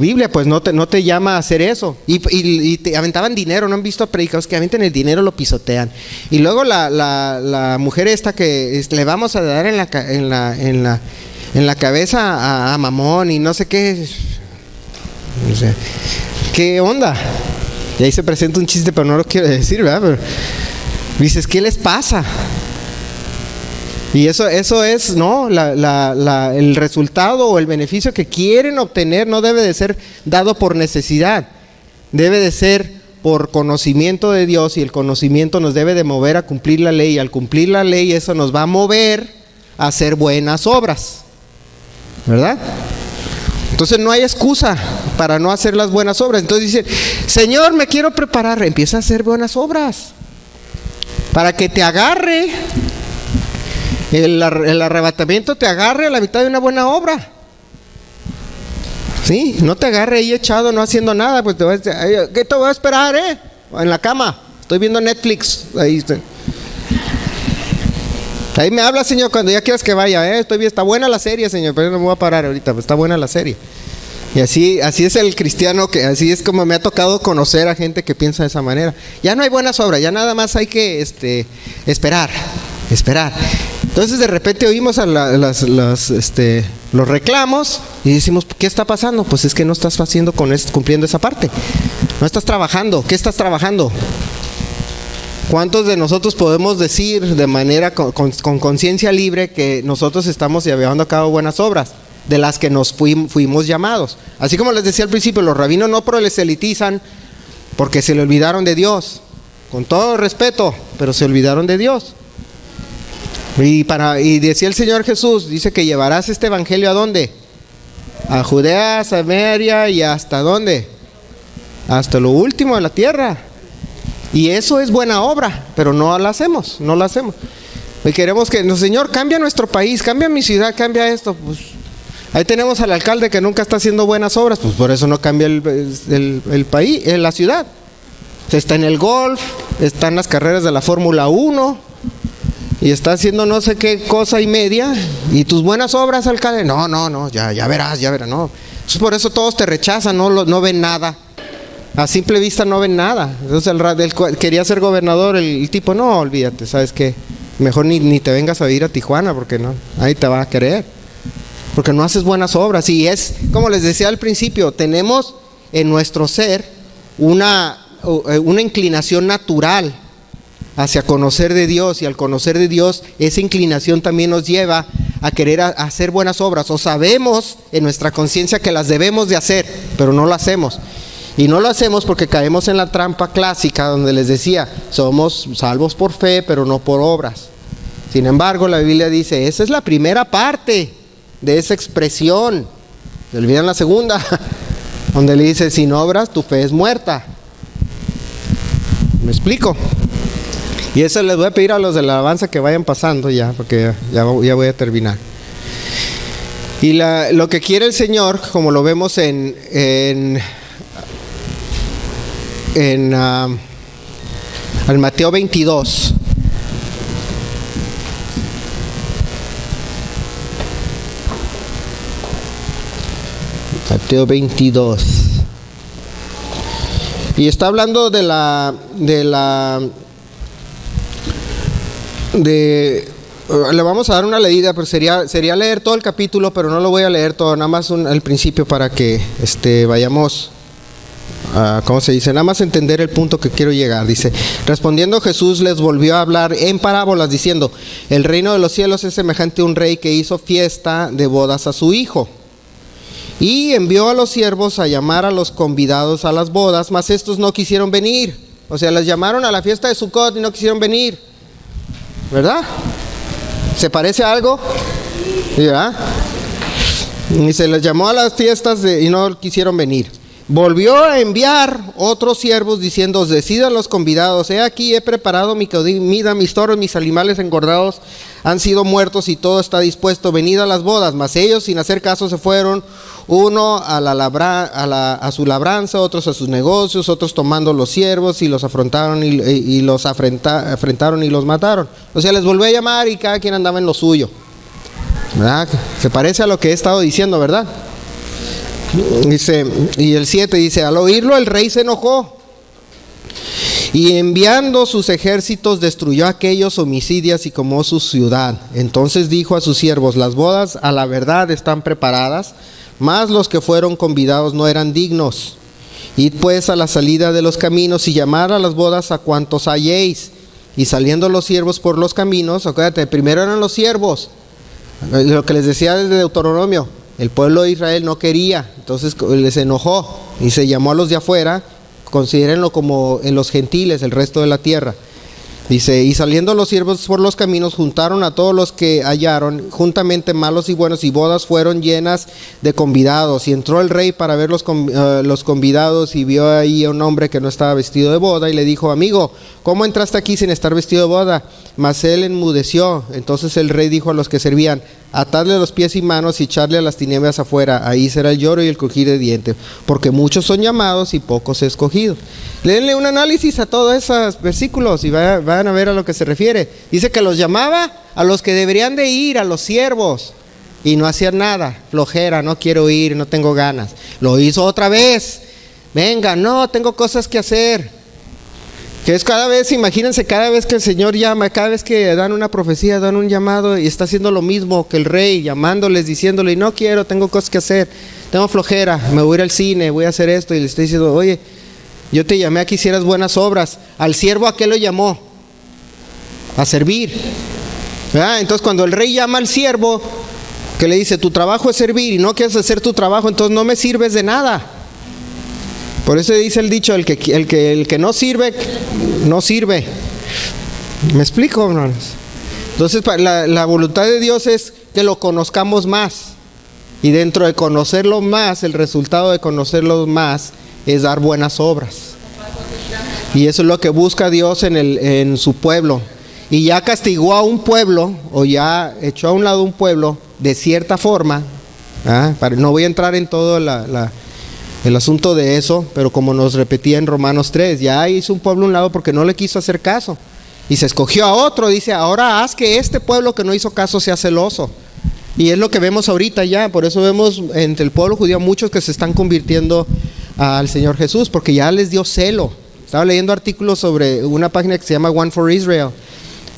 [SPEAKER 1] Biblia, pues no te llama a hacer eso. Y te aventaban dinero, ¿no han visto a predicadores que aventen el dinero, lo pisotean? Y luego la mujer esta que le vamos a dar en la cabeza a Mamón y no sé qué. O sea, ¿qué onda? Y ahí se presenta un chiste, pero no lo quiero decir, ¿verdad? Pero dices, ¿qué les pasa? Y eso es, ¿no? El resultado o el beneficio que quieren obtener no debe de ser dado por necesidad, debe de ser por conocimiento de Dios, y el conocimiento nos debe de mover a cumplir la ley, y al cumplir la ley eso nos va a mover a hacer buenas obras, ¿verdad? Entonces no hay excusa para no hacer las buenas obras. Entonces dice, Señor, me quiero preparar, empieza a hacer buenas obras para que te agarre el arrebatamiento, te agarre a la mitad de una buena obra. Sí, no te agarre ahí echado, no haciendo nada, pues ¿qué te voy a esperar, en la cama? Estoy viendo Netflix. Ahí me habla, Señor, cuando ya quieras que vaya, estoy bien, está buena la serie, Señor, pero no me voy a parar ahorita, pues está buena la serie. Y así es el cristiano, que así es como me ha tocado conocer a gente que piensa de esa manera. Ya no hay buenas obras, ya nada más hay que esperar. Entonces de repente oímos a los reclamos y decimos, ¿qué está pasando? Pues es que no estás cumpliendo esa parte. No estás trabajando. ¿Qué estás trabajando? ¿Cuántos de nosotros podemos decir de manera con conciencia libre que nosotros estamos llevando a cabo buenas obras, de las que nos fuimos llamados? Así como les decía al principio, los rabinos no proselitizan porque se le olvidaron de Dios, con todo respeto, pero se olvidaron de Dios. Y decía el Señor Jesús, dice que llevarás este evangelio ¿a dónde? A Judea, Samaria y ¿hasta dónde? Hasta lo último de la tierra. Y eso es buena obra, pero no la hacemos. Y queremos que, no, Señor, cambia nuestro país, cambia mi ciudad, cambia esto. Pues ahí tenemos al alcalde que nunca está haciendo buenas obras, pues por eso no cambia el país, la ciudad. Está en el golf, está en las carreras de la Fórmula 1 y está haciendo no sé qué cosa y media. Y tus buenas obras, alcalde, no, ya verás, no. Entonces, por eso todos te rechazan, no ven nada. A simple vista no ven nada. Entonces él quería ser gobernador, el tipo, no, olvídate, ¿sabes qué? Mejor ni te vengas a vivir a Tijuana, porque no, ahí te va a querer. Porque no haces buenas obras. Y es, como les decía al principio, tenemos en nuestro ser una inclinación natural hacia conocer de Dios. Y al conocer de Dios, esa inclinación también nos lleva a querer hacer buenas obras. O sabemos en nuestra conciencia que las debemos de hacer, pero no lo hacemos. Y no lo hacemos porque caemos en la trampa clásica donde les decía, somos salvos por fe, pero no por obras. Sin embargo, la Biblia dice, esa es la primera parte de esa expresión. Se olvidan la segunda, donde le dice, sin obras tu fe es muerta. ¿Me explico? Y eso les voy a pedir a los de la alabanza que vayan pasando ya, porque ya voy a terminar. Y lo que quiere el Señor, como lo vemos en Mateo 22. Mateo 22. Y está hablando le vamos a dar una leída, pero sería leer todo el capítulo, pero no lo voy a leer todo, nada más al principio para que vayamos ¿cómo se dice? Nada más entender el punto que quiero llegar. Dice, respondiendo Jesús les volvió a hablar en parábolas diciendo, el reino de los cielos es semejante a un rey que hizo fiesta de bodas a su hijo. Y envió a los siervos a llamar a los convidados a las bodas, mas estos no quisieron venir. O sea, les llamaron a la fiesta de Sucot y no quisieron venir. ¿Verdad? ¿Se parece a algo? ¿Ya? Y se les llamó a las fiestas y no quisieron venir. Volvió a enviar otros siervos diciendo, decidan los convidados, he aquí he preparado mi comida, mis toros, mis animales engordados han sido muertos y todo está dispuesto, venid a las bodas. Mas ellos sin hacer caso se fueron, uno a su labranza, otros a sus negocios, otros tomando los siervos y los afrontaron y los afrentaron y los mataron. O sea, les volvió a llamar y cada quien andaba en lo suyo. ¿Verdad? Se parece a lo que he estado diciendo, ¿verdad? Dice, y el 7 dice, al oírlo el rey se enojó y enviando sus ejércitos destruyó a aquellos homicidios y quemó su ciudad. Entonces dijo a sus siervos, las bodas a la verdad están preparadas, mas los que fueron convidados no eran dignos. Id pues a la salida de los caminos y llamad a las bodas a cuantos halléis. Y saliendo los siervos por los caminos, acuérdate, primero eran los siervos, lo que les decía desde Deuteronomio. El pueblo de Israel no quería, entonces les enojó y se llamó a los de afuera, considérenlo como en los gentiles, el resto de la tierra. Dice, y saliendo los siervos por los caminos, juntaron a todos los que hallaron, juntamente malos y buenos, y bodas fueron llenas de convidados. Y entró el rey para ver los convidados, y vio ahí a un hombre que no estaba vestido de boda, y le dijo, amigo, ¿cómo entraste aquí sin estar vestido de boda? Mas él enmudeció. Entonces el rey dijo a los que servían, atadle los pies y manos y echarle a las tinieblas afuera. Ahí será el lloro y el crujir de dientes, porque muchos son llamados y pocos escogidos. Léenle un análisis a todos esos versículos y van a ver a lo que se refiere. Dice que los llamaba a los que deberían de ir, a los siervos, y no hacían nada. Flojera, no quiero ir, no tengo ganas. Lo hizo otra vez. Venga, no, tengo cosas que hacer. Que es cada vez, imagínense, cada vez que el Señor llama, cada vez que dan una profecía, dan un llamado, y está haciendo lo mismo que el rey, llamándoles, diciéndole, no quiero, tengo cosas que hacer, tengo flojera, me voy a ir al cine, voy a hacer esto, y le está diciendo, oye, yo te llamé a que hicieras buenas obras. Al siervo, ¿a qué lo llamó? A servir. ¿Verdad? Entonces cuando el rey llama al siervo, que le dice, tu trabajo es servir, y no quieres hacer tu trabajo, entonces no me sirves de nada. Por eso dice el dicho, el que no sirve, no sirve. ¿Me explico, hermanos? Entonces la voluntad de Dios es que lo conozcamos más. Y dentro de conocerlo más, el resultado de conocerlo más es dar buenas obras. Y eso es lo que busca Dios en su pueblo. Y ya castigó a un pueblo, o ya echó a un lado un pueblo, de cierta forma. No voy a entrar en todo el asunto de eso, pero como nos repetía en Romanos 3, ya hizo un pueblo a un lado porque no le quiso hacer caso. Y se escogió a otro, dice, ahora haz que este pueblo que no hizo caso sea celoso. Y es lo que vemos ahorita ya, por eso vemos entre el pueblo judío muchos que se están convirtiendo al Señor Jesús, porque ya les dio celo. Estaba leyendo artículos sobre una página que se llama One for Israel.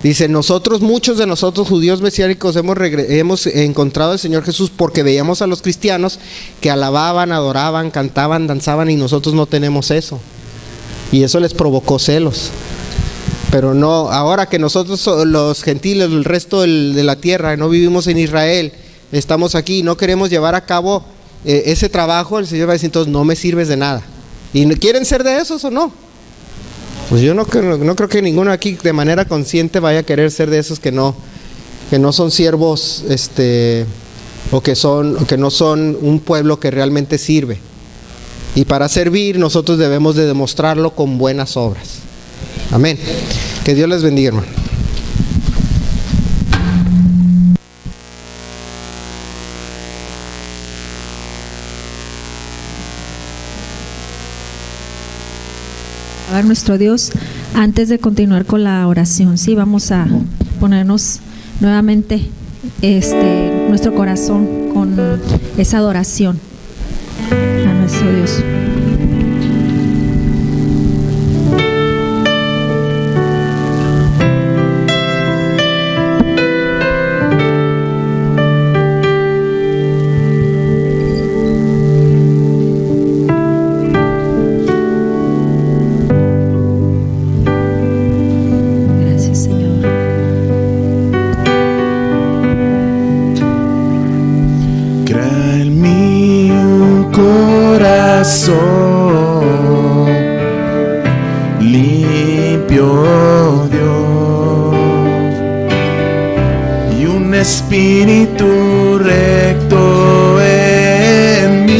[SPEAKER 1] Dice, muchos de nosotros judíos mesiánicos hemos encontrado al Señor Jesús porque veíamos a los cristianos que alababan, adoraban, cantaban, danzaban, y nosotros no tenemos eso. Y eso les provocó celos. Pero no, ahora que nosotros los gentiles, el resto de la tierra, no vivimos en Israel, estamos aquí y no queremos llevar a cabo ese trabajo, el Señor va a decir, entonces no me sirves de nada. ¿Y quieren ser de esos o no? Pues yo no creo que ninguno aquí de manera consciente vaya a querer ser de esos que no son siervos, o que no son un pueblo que realmente sirve. Y para servir nosotros debemos de demostrarlo con buenas obras. Amén. Que Dios les bendiga, hermano.
[SPEAKER 2] A nuestro Dios, antes de continuar con la oración, sí, vamos a ponernos nuevamente nuestro corazón con esa adoración a nuestro Dios.
[SPEAKER 3] Limpio Dios y un espíritu recto en mí.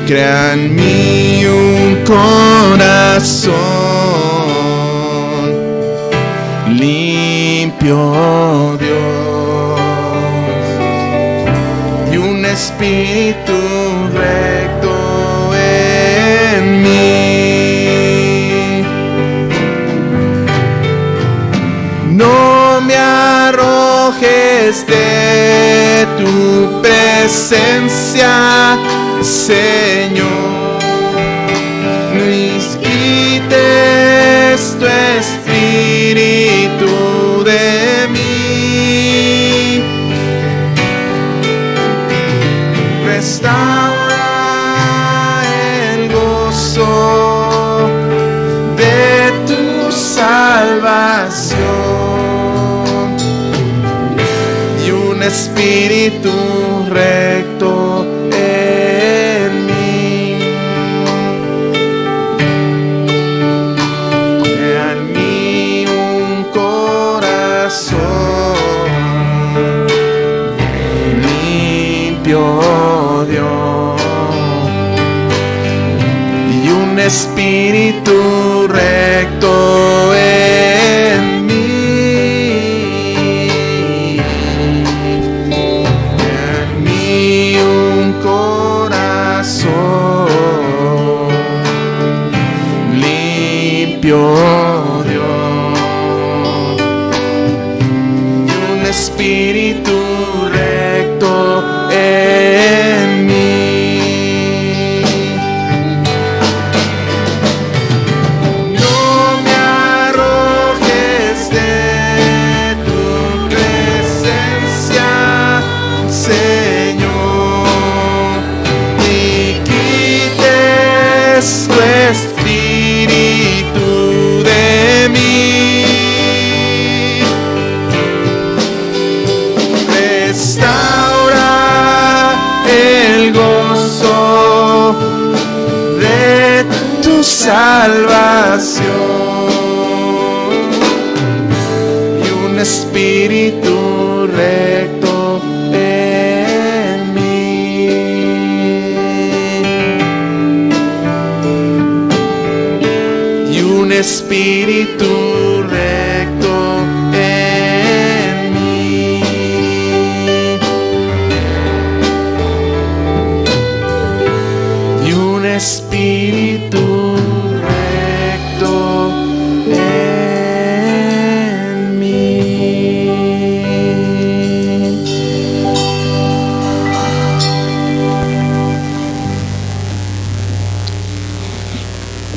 [SPEAKER 3] Crea en mí un corazón limpio, Dios, y un espíritu recto en mí. No me arrojes de tu presencia, Señor, ni quites tu espíritu de mí. Restaura el gozo de tu salvación y un espíritu recto en mí. Crea en mí un corazón limpio, Dios, y un espíritu recto en mí. oh Dios, y un espíritu recto en mí. No me arrojes de tu presencia, Señor, ni quites tu espíritu de mí. Restaura el gozo de tu salvación y un espíritu recto en mí. Y un espíritu recto en mí. Y un espíritu recto en mí.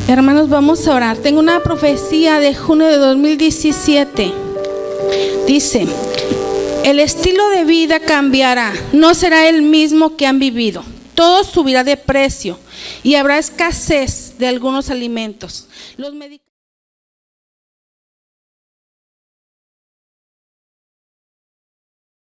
[SPEAKER 4] Hermanos, vamos a orar. Tengo una profecía de junio de 2017. Dice: el estilo de vida cambiará, no será el mismo que han vivido. Todo subirá de precio y habrá escasez de algunos alimentos. Los